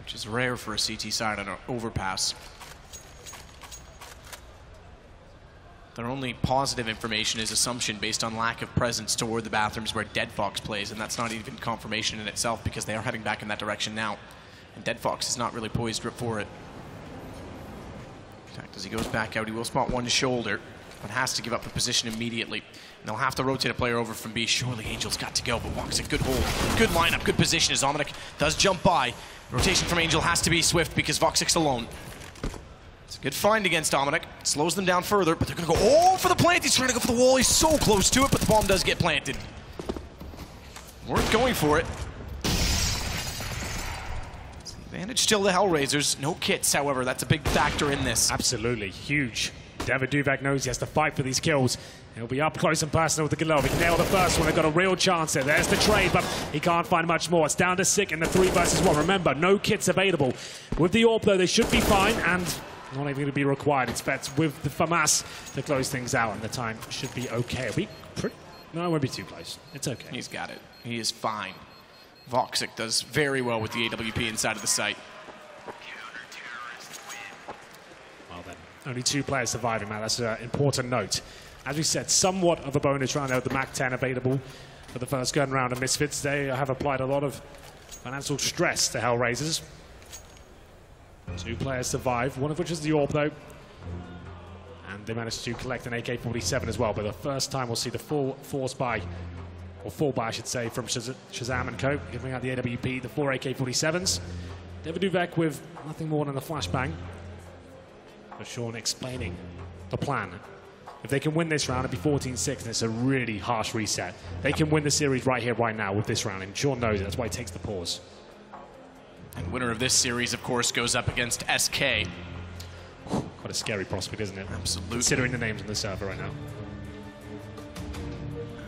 which is rare for a CT side on an overpass. Their only positive information is assumption based on lack of presence toward the bathrooms where Dead Fox plays, and that's not even confirmation in itself because they are heading back in that direction now. And Dead Fox is not really poised for it. In fact, as he goes back out, he will spot one shoulder, but has to give up the position immediately. And they'll have to rotate a player over from B. Surely Angel's got to go, but Voxic, good hold, good lineup, good position as Omnic does jump by. Rotation from Angel has to be swift because Voxic's alone. Good find against Dominic. Slows them down further, but they're going to go all for the plant. He's trying to go for the wall. He's so close to it, but the bomb does get planted. Worth going for it. It's the advantage still to HellRaisers. No kits, however. That's a big factor in this. Absolutely. Huge. David Duvak knows he has to fight for these kills. He'll be up close and personal with the Galil. If he can nail the first one, they've got a real chance there. There's the trade, but he can't find much more. It's down to Sick in the 3 versus 1. Remember, no kits available. With the AWP, though, they should be fine, and not even going to be required. It's bets with the FAMAS to close things out, and the time should be okay. No, it won't be too close. It's okay. He's got it. He is fine. Voxic does very well with the AWP inside of the site. Only 2 players surviving, man. That's an important note. As we said, somewhat of a bonus round out, the MAC 10 available for the first gun round of Misfits. They have applied a lot of financial stress to HellRaisers. 2 players survive, one of which is the Orb, though. And they managed to collect an AK-47 as well, but the first time we'll see the full force buy, or full buy, I should say, from Shazam and Co. giving out the AWP, the 4 AK-47s. Daviduvek with nothing more than a flashbang. But Sean explaining the plan. If they can win this round, it'd be 14-6, and it's a really harsh reset. They can win the series right here, right now with this round, and Sean knows it. That's why he takes the pause. And winner of this series, of course, goes up against SK. Quite a scary prospect, isn't it? Absolutely. Considering the names on the server right now.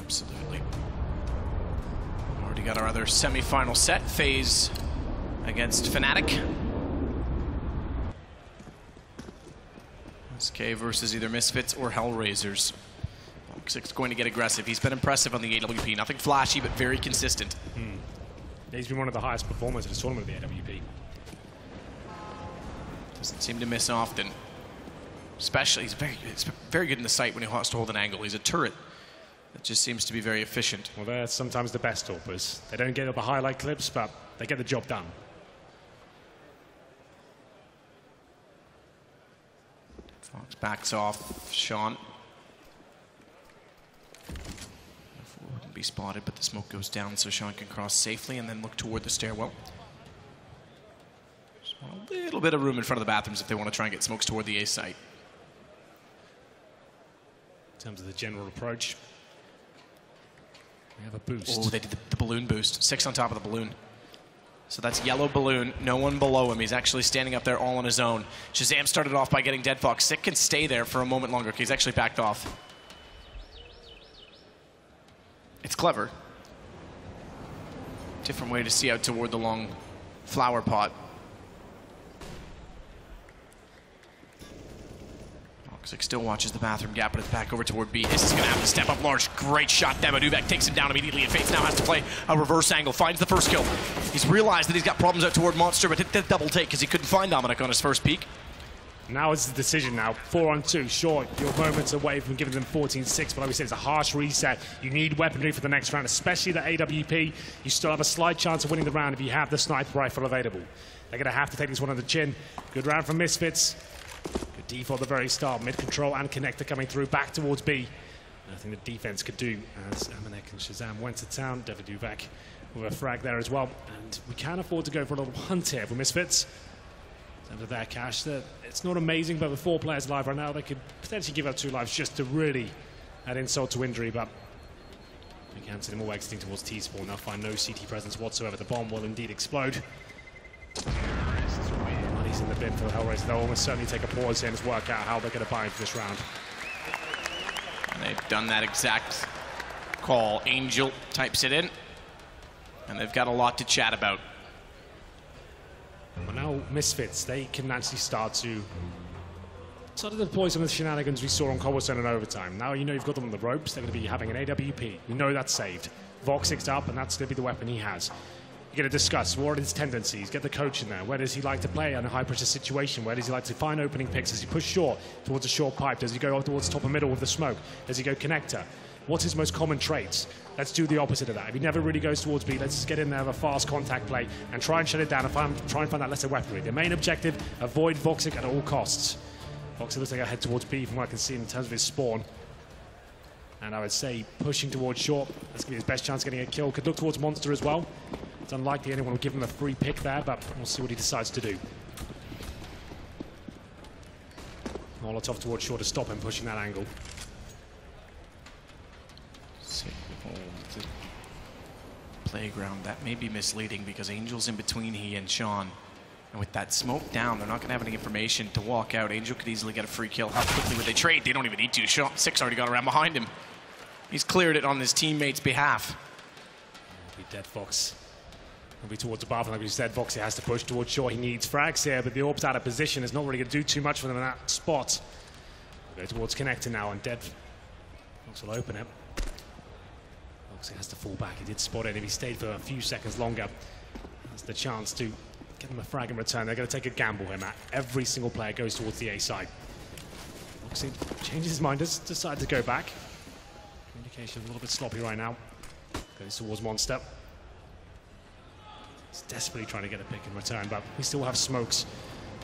Absolutely. Already got our other semi-final set. Faze against Fnatic. SK versus either Misfits or HellRaisers. Voxic's going to get aggressive. He's been impressive on the AWP. Nothing flashy, but very consistent. He's been one of the highest performers of this tournament with the AWP. Doesn't seem to miss often. Especially, he's very good in the sight when he has to hold an angle. He's a turret that just seems to be very efficient. Well, they're sometimes the best Orpers. They don't get up the highlight clips, but they get the job done. Fox backs off Sean. Wouldn't be spotted, but the smoke goes down so Sean can cross safely and then look toward the stairwell. Just want a little bit of room in front of the bathrooms if they want to try and get smokes toward the A site. In terms of the general approach, we have a boost. Oh, they did the balloon boost. 6 on top of the balloon. So that's yellow balloon, no one below him. He's actually standing up there all on his own. Shazam started off by getting Dead Fox. Sick can stay there for a moment longer. He's actually backed off. It's clever. Different way to see out toward the long flower pot. Voxic still watches the bathroom gap, but it's back over toward B. This is going to have to step up large. Great shot. Daviduvek takes him down immediately, and Faze now has to play a reverse angle. Finds the first kill. He's realized that he's got problems out toward Monster, but hit the double take because he couldn't find Dominic on his first peek. Now is the decision now. 4 on 2. Sure, you're moments away from giving them 14-6, but like we said, it's a harsh reset. You need weaponry for the next round, especially the AWP. You still have a slight chance of winning the round if you have the sniper rifle available. They're going to have to take this one on the chin. Good round from Misfits. Good default at the very start. Mid-control and connector coming through back towards B. Nothing the defense could do as Amanek and Shazam went to town. Daviduvek with a frag there as well. And we can afford to go for a little hunt here for Misfits. In terms of their cash, it's not amazing, but with 4 players live right now, they could potentially give up 2 lives just to really add insult to injury. But we can see them all exiting towards T-spawn. They'll find no CT presence whatsoever. The bomb will indeed explode. Money's in the bin for the HellRaisers. They'll almost certainly take a pause here and just work out how they're going to buy into this round. And they've done that exact call. Angel types it in, and they've got a lot to chat about. Well, now Misfits, they can actually start to deploy some of the shenanigans we saw on Cobblestone and Overtime. Now you know you've got them on the ropes. They're going to be having an AWP. We know that's saved. Voxic's up, and that's going to be the weapon he has. You're going to discuss what are his tendencies, get the coach in there. Where does he like to play in a high-pressure situation? Where does he like to find opening picks? Does he push short towards a short pipe? Does he go towards top and middle with the smoke? Does he go connector? What's his most common traits? Let's do the opposite of that. If he never really goes towards B, let's just get in there, have a fast contact play, and try and shut it down and try and find that lesser weaponry. The main objective, avoid Voxic at all costs. Voxic looks like I head towards B from what I can see in terms of his spawn. And I would say pushing towards short, that's going to be his best chance of getting a kill. Could look towards Monster as well. It's unlikely anyone will give him a free pick there, but we'll see what he decides to do. Molotov towards short to stop him pushing that angle. Playground, that may be misleading because Angel's in between he and Sean. And with that smoke down, they're not going to have any information to walk out. Angel could easily get a free kill. How quickly would they trade? They don't even need to. Sean 6 already got around behind him. He's cleared it on his teammate's behalf. It'll be Dead Fox. It'll be towards the bathroom, like we said. Voxy has to push towards short. He needs frags here, but the Orb's out of position. It's not really going to do too much for them in that spot. We'll go towards connector now, and Dead Fox will open it. He has to fall back. He did spot it. If he stayed for a few seconds longer, that's the chance to get them a frag in return. They're going to take a gamble here, Matt. Every single player goes towards the A side. Voxy changes his mind, has decided to go back. Communication a little bit sloppy right now. Goes towards Monster. He's desperately trying to get a pick in return, but we still have smokes,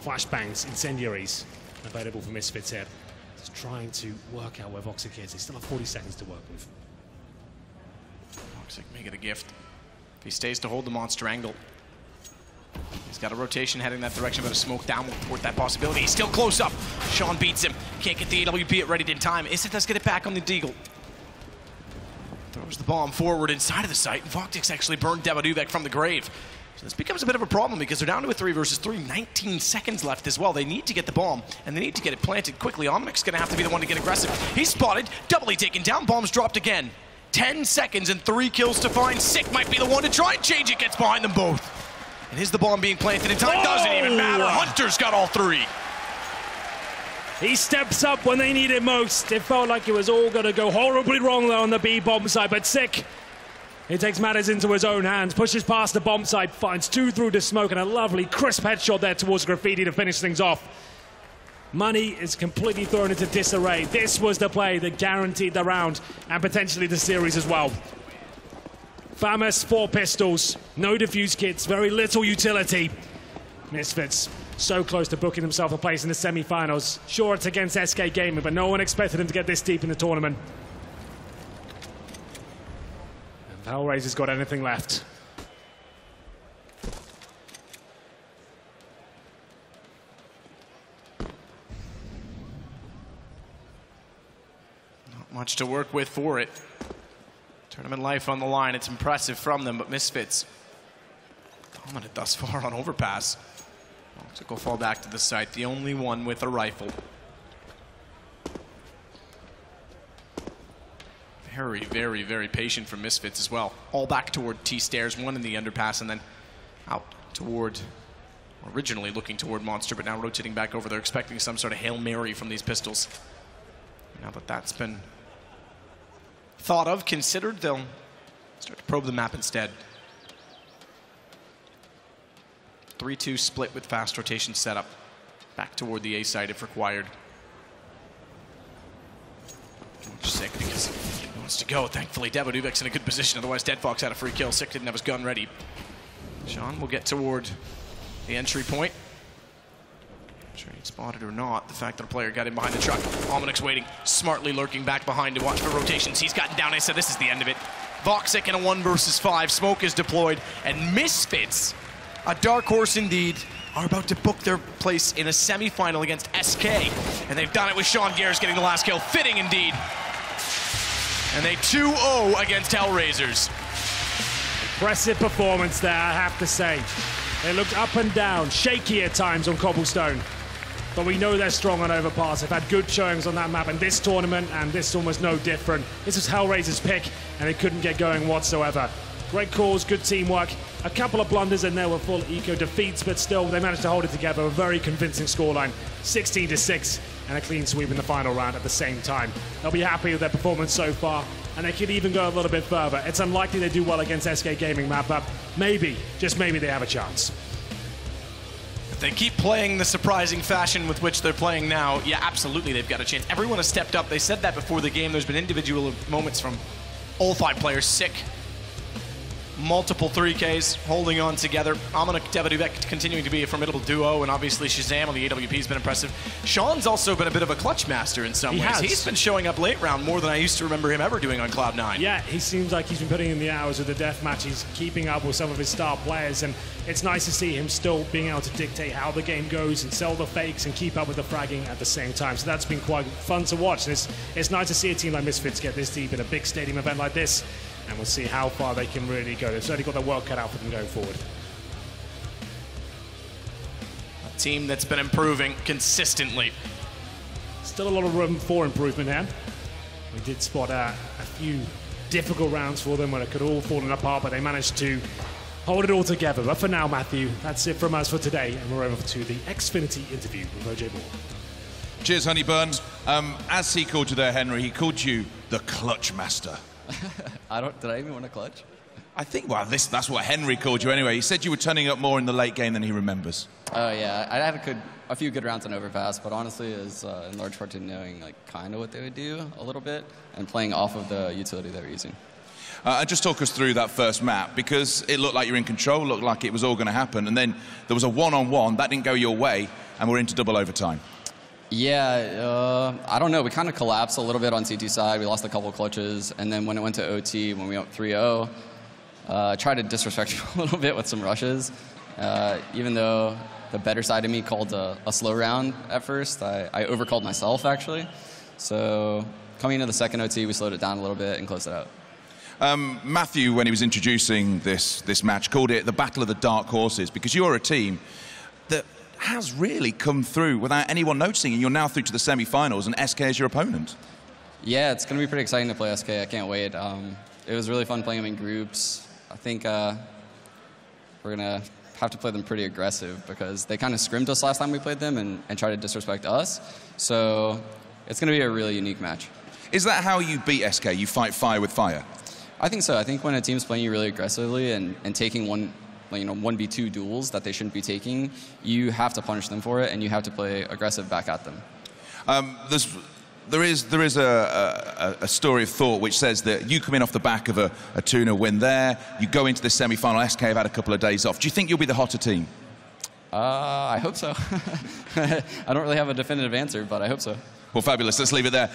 flashbangs, incendiaries available for Misfits here. Just trying to work out where Voxic is. They still have 40 seconds to work with. Voxic make it a gift. If he stays to hold the monster angle. He's got a rotation heading that direction, but a smoke down will thwart that possibility. He's still close up. Sean beats him. Can't get the AWP ready in time. Issit does get it back on the Deagle. Throws the bomb forward inside of the site. Voxic's actually burned Devaduvek from the grave. So this becomes a bit of a problem because they're down to a 3 versus 3. 19 seconds left as well. They need to get the bomb, and they need to get it planted quickly. Omnic's going to have to be the one to get aggressive. He's spotted, doubly taken down, bomb's dropped again. 10 seconds and 3 kills to find. Sick might be the one to try and change it. Gets behind them both. And is the bomb being planted in time? Doesn't even matter. Hunter's got all 3. He steps up when they need it most. It felt like it was all going to go horribly wrong there on the B bomb side, but Sick, he takes matters into his own hands, pushes past the bomb side, finds 2 through the smoke, and a lovely crisp headshot there towards Graffiti to finish things off. Money is completely thrown into disarray. This was the play that guaranteed the round and potentially the series as well. Famous 4 pistols, no defuse kits, very little utility. Misfits so close to booking himself a place in the semi-finals. Sure, it's against SK Gaming, but no one expected him to get this deep in the tournament. And HellRaisers got anything left. Not much to work with for it. Tournament life on the line. It's impressive from them, but Misfits dominant thus far on Overpass. Voxic will fall back to the site, the only one with a rifle. Very, very, very patient from Misfits as well. All back toward T-stairs, one in the underpass, and then out toward, originally looking toward Monster, but now rotating back over. They're expecting some sort of Hail Mary from these pistols. Now that that's been thought of, considered, they'll start to probe the map instead. 3-2 split with fast rotation setup. Back toward the A side if required. Sick because he wants to go. Thankfully, Devaduvek's in a good position. Otherwise, Deadfox had a free kill. Sick didn't have his gun ready. Sean will get toward the entry point. Not sure he'd spotted or not. The fact that a player got in behind the truck. Omnic's waiting, smartly lurking back behind to watch for rotations. He's gotten down. I said this is the end of it. Voxic in a 1 versus 5. Smoke is deployed, and Misfits, a dark horse indeed, are about to book their place in a semi-final against SK. And they've done it with Sean Garris getting the last kill. Fitting indeed. And they 2-0 against HellRaisers. Impressive performance there, I have to say. They looked up and down, shaky at times on Cobblestone. But we know they're strong on Overpass. They've had good showings on that map in this tournament, and this one was no different. This was HellRaisers' pick, and they couldn't get going whatsoever. Great calls, good teamwork. A couple of blunders and there were full eco defeats, but still they managed to hold it together. A very convincing scoreline, 16-6, and a clean sweep in the final round at the same time. They'll be happy with their performance so far, and they could even go a little bit further. It's unlikely they do well against SK Gaming map, but maybe, just maybe, they have a chance. If they keep playing the surprising fashion with which they're playing now, yeah, absolutely, they've got a chance. Everyone has stepped up. They said that before the game. There's been individual moments from all 5 players. Sick. Multiple 3Ks holding on together. Omnic, Devaduvek continuing to be a formidable duo, and obviously Shazam on the AWP has been impressive. Sean's also been a bit of a clutch master in some ways. He's been showing up late round more than I used to remember him ever doing on Cloud9. Yeah, he seems like he's been putting in the hours of the deathmatch. He's keeping up with some of his star players, and it's nice to see him still being able to dictate how the game goes and sell the fakes and keep up with the fragging at the same time. So that's been quite fun to watch. And it's nice to see a team like Misfits get this deep in a big stadium event like this. And we'll see how far they can really go. They've certainly got their work cut out for them going forward. A team that's been improving consistently. Still a lot of room for improvement here. We did spot a few difficult rounds for them where it could all fallen apart, but they managed to hold it all together. But for now, Matthew, that's it from us for today. And we're over to the Xfinity interview with OJ Moore. Cheers, Honeyburn. As he called you there, Henry, he called you the Clutch Master. Did I even want to clutch? I think, well, that's what Henry called you anyway. He said you were turning up more in the late game than he remembers. Oh, yeah. I had a few good rounds on Overpass, but honestly, is in large part to knowing like kind of what they would do a little bit and playing off of the utility they were using. And just talk us through that first map, because it looked like you were in control, looked like it was all going to happen, and then there was a one-on-one, that didn't go your way, and we're into double overtime. Yeah, I don't know. We kind of collapsed a little bit on CT side. We lost a couple of clutches, and then when it went to OT, when we went 3-0, tried to disrespect you a little bit with some rushes. Even though the better side of me called a slow round at first, I overcalled myself, actually. So coming into the second OT, we slowed it down a little bit and closed it out. Matthew, when he was introducing this match, called it the Battle of the Dark Horses, because you're a team that has really come through without anyone noticing, and you're now through to the semi-finals, and SK is your opponent. Yeah, it's going to be pretty exciting to play SK. I can't wait. It was really fun playing them in groups. I think we're going to have to play them pretty aggressive because they kind of scrimmed us last time we played them and tried to disrespect us. So it's going to be a really unique match. Is that how you beat SK? You fight fire with fire? I think so. I think when a team's playing you really aggressively and taking 1v2 duels that they shouldn't be taking, you have to punish them for it, and you have to play aggressive back at them. There is a story of thought which says that you come in off the back of a 2-0 win there, you go into the semi-final, SK have had a couple of days off. Do you think you'll be the hotter team? I hope so. I don't really have a definitive answer, but I hope so. Well, fabulous. Let's leave it there.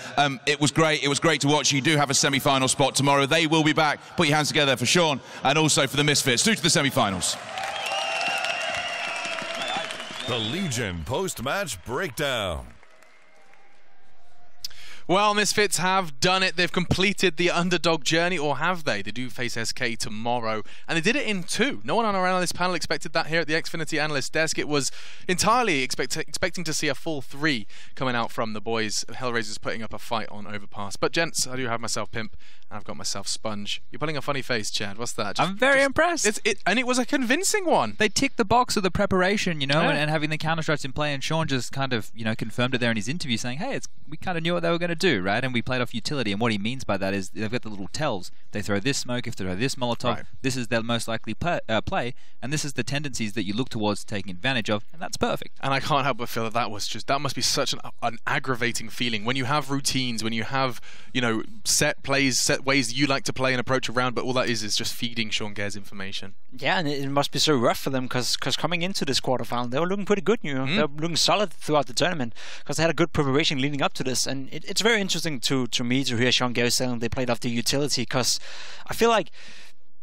It was great. It was great to watch. You do have a semi-final spot tomorrow. They will be back. Put your hands together for Sean and also for the Misfits. Through to the semi-finals. The Legion post-match breakdown. Well, Misfits have done it. They've completed the underdog journey, or have they? They do face SK tomorrow, and they did it in 2. No one on our analyst panel expected that here at the Xfinity analyst desk. It was entirely expecting to see a full 3 coming out from the boys. HellRaisers putting up a fight on Overpass. But gents, I do have myself Pimp, and I've got myself Sponge. You're putting a funny face, Chad. What's that? I'm very impressed. And it was a convincing one. They ticked the box of the preparation, you know, and having the counter-strikes in play, and Sean just kind of, you know, confirmed it there in his interview, saying, hey, we kind of knew what they were going to do, right? And we played off utility, and what he means by that is they've got the little tells. They throw this smoke, if they throw this Molotov, right. This is their most likely play, and this is the tendencies that you look towards taking advantage of, and that's perfect. And I can't help but feel that must be such an aggravating feeling when you have routines, when you have, you know, set plays, set ways you like to play and approach a round, but all that is just feeding Sean Gare's information. Yeah, and it must be so rough for them because coming into this quarterfinal, they were looking pretty good, you know. They were looking solid throughout the tournament because they had a good preparation leading up to this, and it's very interesting to me to hear Sean Gare saying they played off the utility, because I feel like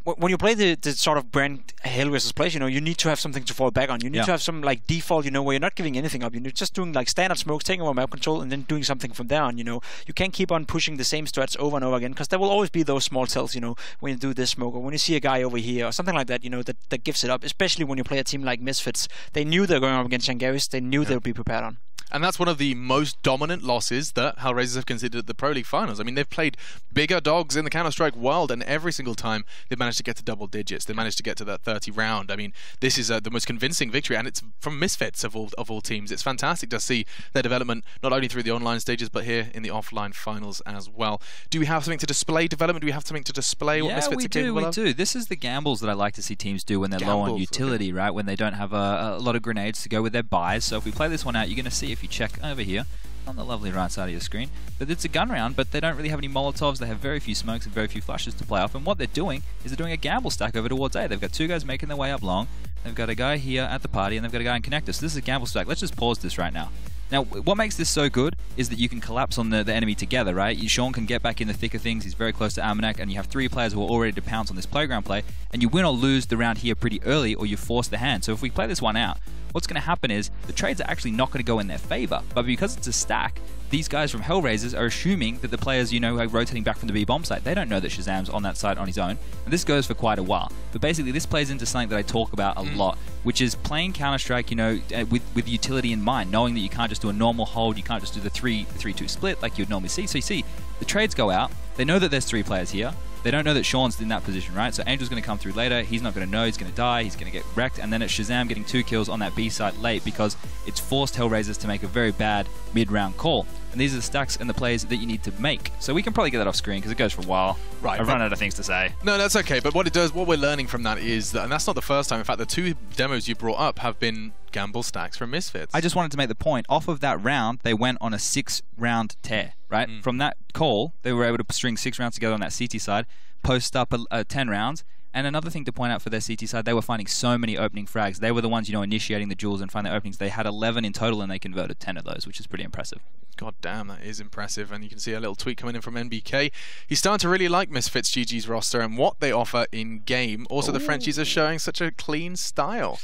when you play the sort of brand HellRaisers plays, you know, you need to have something to fall back on. You need to have some like default, you know, where you're not giving anything up. You're just doing like standard smokes, taking over map control, and then doing something from there on. You know, you can't keep on pushing the same strats over and over again, because there will always be those small tells, you know, when you do this smoke or when you see a guy over here or something like that, you know, that gives it up. Especially when you play a team like Misfits, they knew they were going up against Shangaris. They knew they would be prepared on. And that's one of the most dominant losses that HellRaisers have considered at the Pro League finals. I mean, they've played bigger dogs in the Counter-Strike world, and every single time they've managed to get to double digits. They managed to get to that 30 round. I mean, this is the most convincing victory, and it's from Misfits of all teams. It's fantastic to see their development, not only through the online stages, but here in the offline finals as well. Do we have something to display development? Do we have something to display what Misfits are capable of? Yeah, we do. This is the gambles that I like to see teams do when they're low on utility, right? When they don't have a lot of grenades to go with their buys. So if we play this one out, you're going to see, if you check over here, on the lovely right side of your screen, that it's a gun round, but they don't really have any Molotovs. They have very few smokes and very few flashes to play off, and what they're doing is they're doing a gamble stack over towards A. They've got 2 guys making their way up long, they've got a guy here at the party, and they've got a guy in connector. So this is a gamble stack. Let's just pause this right now. Now, what makes this so good is that you can collapse on the enemy together, right? Sean can get back in the thick of things. He's very close to Amanek, and you have 3 players who are all ready to pounce on this playground play, and you win or lose the round here pretty early, or you force the hand. So if we play this one out, what's going to happen is the trades are actually not going to go in their favor, but because it's a stack, these guys from HellRaisers are assuming that the players, you know, are rotating back from the B-bomb site. They don't know that Shazam's on that site on his own, and this goes for quite a while. But basically, this plays into something that I talk about a lot, which is playing Counter-Strike, you know, with utility in mind, knowing that you can't just do a normal hold, you can't just do the 3-2 split like you'd normally see. So you see, the trades go out, they know that there's 3 players here, they don't know that Sean's in that position, right? So Angel's going to come through later, he's not going to know, he's going to die, he's going to get wrecked, and then it's Shazam getting 2 kills on that B site late because it's forced HellRaisers to make a very bad mid-round call. and these are the stacks and the plays that you need to make. So we can probably get that off screen because it goes for a while. Right. I've run out of things to say. No, that's okay. But what it does, what we're learning from that is that, and that's not the first time. In fact, the 2 demos you brought up have been gamble stacks from Misfits. I just wanted to make the point. Off of that round, they went on a 6-round tear, right? From that call, they were able to string 6 rounds together on that CT side, post up 10 rounds. And another thing to point out for their CT side, they were finding so many opening frags. They were the ones, initiating the duels and finding the openings. They had 11 in total, and they converted 10 of those, which is pretty impressive. God damn, that is impressive. And you can see a little tweet coming in from NBK. He's starting to really like Misfits GG's roster and what they offer in game. Also, the Frenchies are showing such a clean style.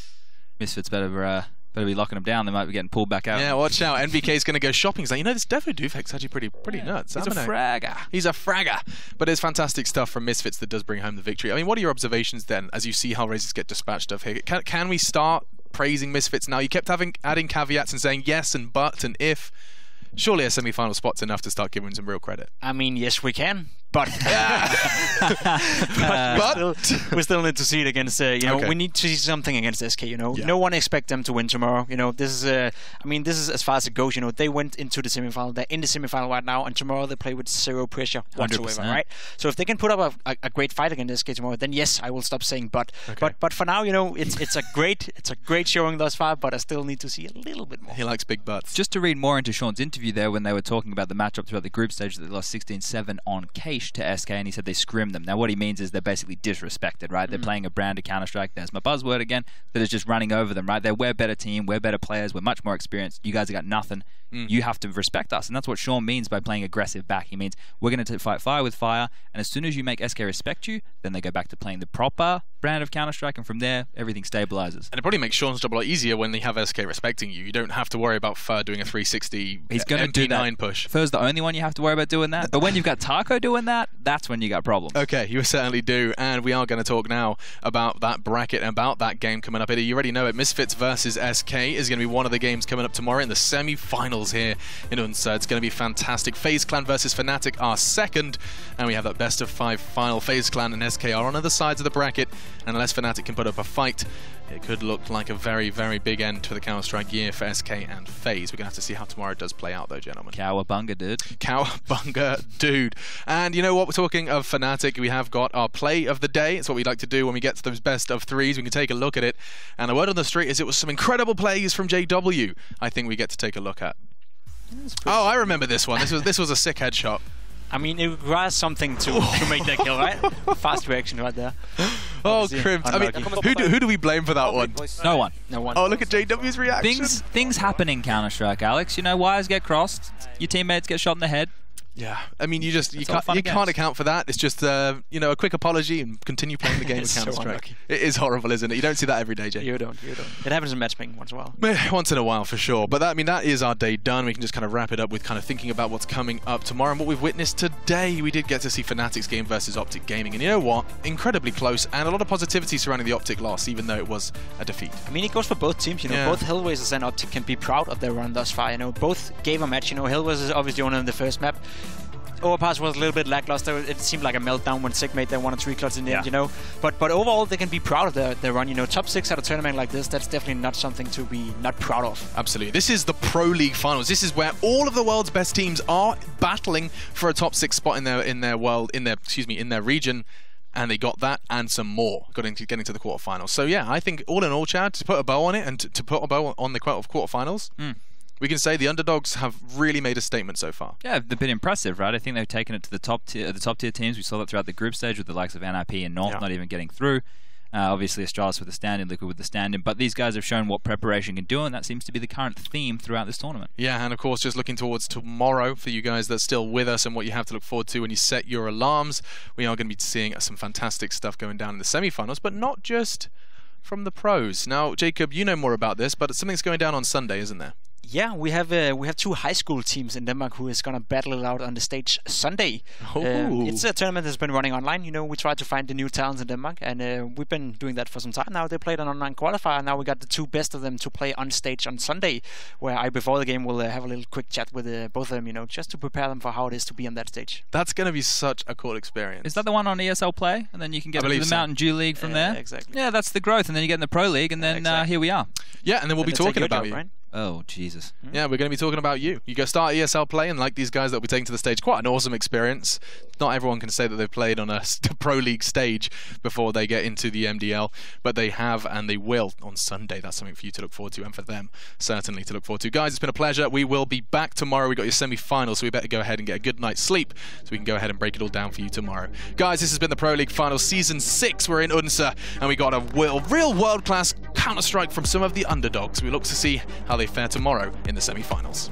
Misfits better be locking them down. They might be getting pulled back out. Yeah, watch out. NBK's going to go shopping. He's like, this Defo Dufek's actually pretty nuts. He's a fragger. He's a fragger. But it's fantastic stuff from Misfits that does bring home the victory. I mean, what are your observations then as you see HellRaisers get dispatched of here? Can we start praising Misfits now? You kept adding caveats and saying yes and but and if. Surely a semi-final spot's enough to start giving some real credit. I mean, yes, we can. But, we still need to see it against. We need to see something against SK. No one expect them to win tomorrow. This is. This is as far as it goes. They went into the semifinal. They're in the semifinal right now, and tomorrow they play with 0 pressure whatsoever. 100%. Right. So if they can put up a great fight against SK tomorrow, then yes, I will stop saying but. Okay. But for now, it's a great showing thus far. But I still need to see a little bit more. He likes big butts. Just to read more into Sean's interview there, when they were talking about the matchup throughout the group stage, that they lost 16-7 on Cage to SK, and he said they scrimmed them. Now what he means is they're basically disrespected, right? They're playing a brand of Counter-Strike, there's my buzzword again, that is just running over them, right? We're a better team, we're better players, we're much more experienced, you guys have got nothing. You have to respect us, and that's what Sean means by playing aggressive back. He means we're going to fight fire with fire, and as soon as you make SK respect you, then they go back to playing the proper brand of Counter-Strike, and from there, everything stabilizes. And it probably makes Sean's job a lot easier when they have SK respecting you. You don't have to worry about Fur doing a 360 He's going to do that. push. Fur's the only one you have to worry about doing that, but when you've got Taco doing that, that's when you got problems. Okay, you certainly do, and we are going to talk now about that bracket and about that game coming up. You already know it. Misfits versus SK is going to be one of the games coming up tomorrow in the semi-finals here in Odense. It's going to be fantastic. Faze Clan versus Fnatic are second, and we have that best of 5 final. Faze Clan and SK are on other sides of the bracket, and unless Fnatic can put up a fight, it could look like a very, very big end to the Counter-Strike year for SK and FaZe. We're going to have to see how tomorrow does play out, though, gentlemen. Cowabunga, dude. Cowabunga, dude. And you know what? We're talking of Fnatic. We have got our play of the day. It's what we like to do when we get to those best of 3s. We can take a look at it. And the word on the street is it was some incredible plays from JW. I think we get to take a look at. Oh, I remember this one. This was a sick headshot. I mean, it requires something to make that kill, right? Fast reaction right there. Oh, crimped. I mean, who do we blame for that one? No one. No one. Oh, look at JW's reaction. Things happen in Counter-Strike, Alex. Wires get crossed. Your teammates get shot in the head. Yeah, I mean, you can't account for that. It's just a quick apology and continue playing the game of Counter-Strike. It is horrible, isn't it? You don't see that every day, Jay. You don't. It happens in matchmaking once in a while. Once in a while, for sure. But that is our day done. We can just kind of wrap it up with kind of thinking about what's coming up tomorrow and what we've witnessed today. We did get to see Fnatic's game versus Optic Gaming, and you know what? Incredibly close, and a lot of positivity surrounding the Optic loss, even though it was a defeat. I mean, it goes for both teams. Both HellRaisers and Optic can be proud of their run thus far. Both gave a match. HellRaisers obviously won in the first map. Overpass was a little bit lackluster. It seemed like a meltdown when Sig made their 1 and 3 clutch in the end, But overall, they can be proud of their run. Top 6 at a tournament like this, that's definitely not something to be not proud of. Absolutely. This is the Pro League finals. This is where all of the world's best teams are battling for a top 6 spot in their region. And they got that and some more getting to the quarterfinals. So yeah, I think all in all, Chad, to put a bow on it and to put a bow on the quarterfinals. We can say the underdogs have really made a statement so far. Yeah, they've been impressive, right? I think they've taken it to the top tier teams. We saw that throughout the group stage with the likes of NIP and North not even getting through. Obviously, Astralis with the stand-in, Liquid with the stand-in. But these guys have shown what preparation can do, and that seems to be the current theme throughout this tournament. Yeah, and of course, just looking towards tomorrow for you guys that's still with us and what you have to look forward to when you set your alarms. We are going to be seeing some fantastic stuff going down in the semi-finals, but not just from the pros. Now, Jacob, you know more about this, but something's going down on Sunday, isn't there? Yeah, we have 2 high school teams in Denmark who is going to battle it out on the stage Sunday. It's a tournament that's been running online. We try to find the new talents in Denmark, and we've been doing that for some time now. They played an online qualifier, and now we got the 2 best of them to play on stage on Sunday, where I, before the game, will have a little quick chat with both of them, just to prepare them for how it is to be on that stage. That's going to be such a cool experience. Is that the one on ESL Play? And then you can get to the Mountain Dew League from there? Exactly. Yeah, that's the growth, and then you get in the Pro League, and then here we are. Yeah, and then we'll be talking about you. Right? Oh, Jesus. Yeah, we're going to be talking about you. You go start ESL play, and like these guys that will be taken to the stage, quite an awesome experience. Not everyone can say that they've played on a Pro League stage before they get into the MDL, but they have and they will on Sunday. That's something for you to look forward to, and for them, certainly to look forward to. Guys, it's been a pleasure. We will be back tomorrow. We've got your semi-final, so we better go ahead and get a good night's sleep so we can go ahead and break it all down for you tomorrow. Guys, this has been the Pro League Finals Season 6. We're in Odense, and we got a real world-class Counter-Strike from some of the underdogs. We look to see how they fare tomorrow in the semi-finals.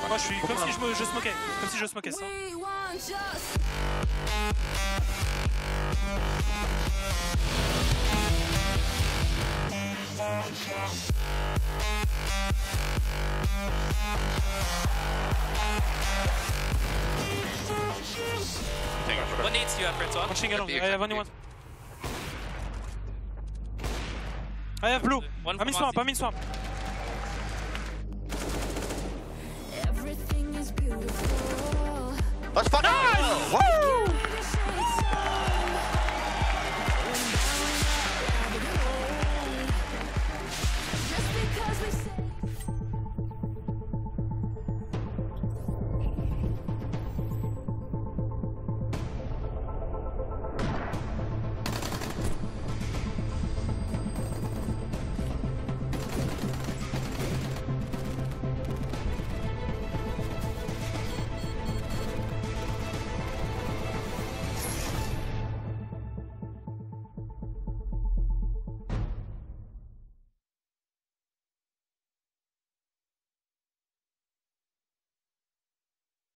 Moi je suis comme si je smokais, comme si je smokais ça. What needs do you have, Francois? Watching along, I have only one. I have blue. I'm in swamp, I'm in swamp. Let's fucking go!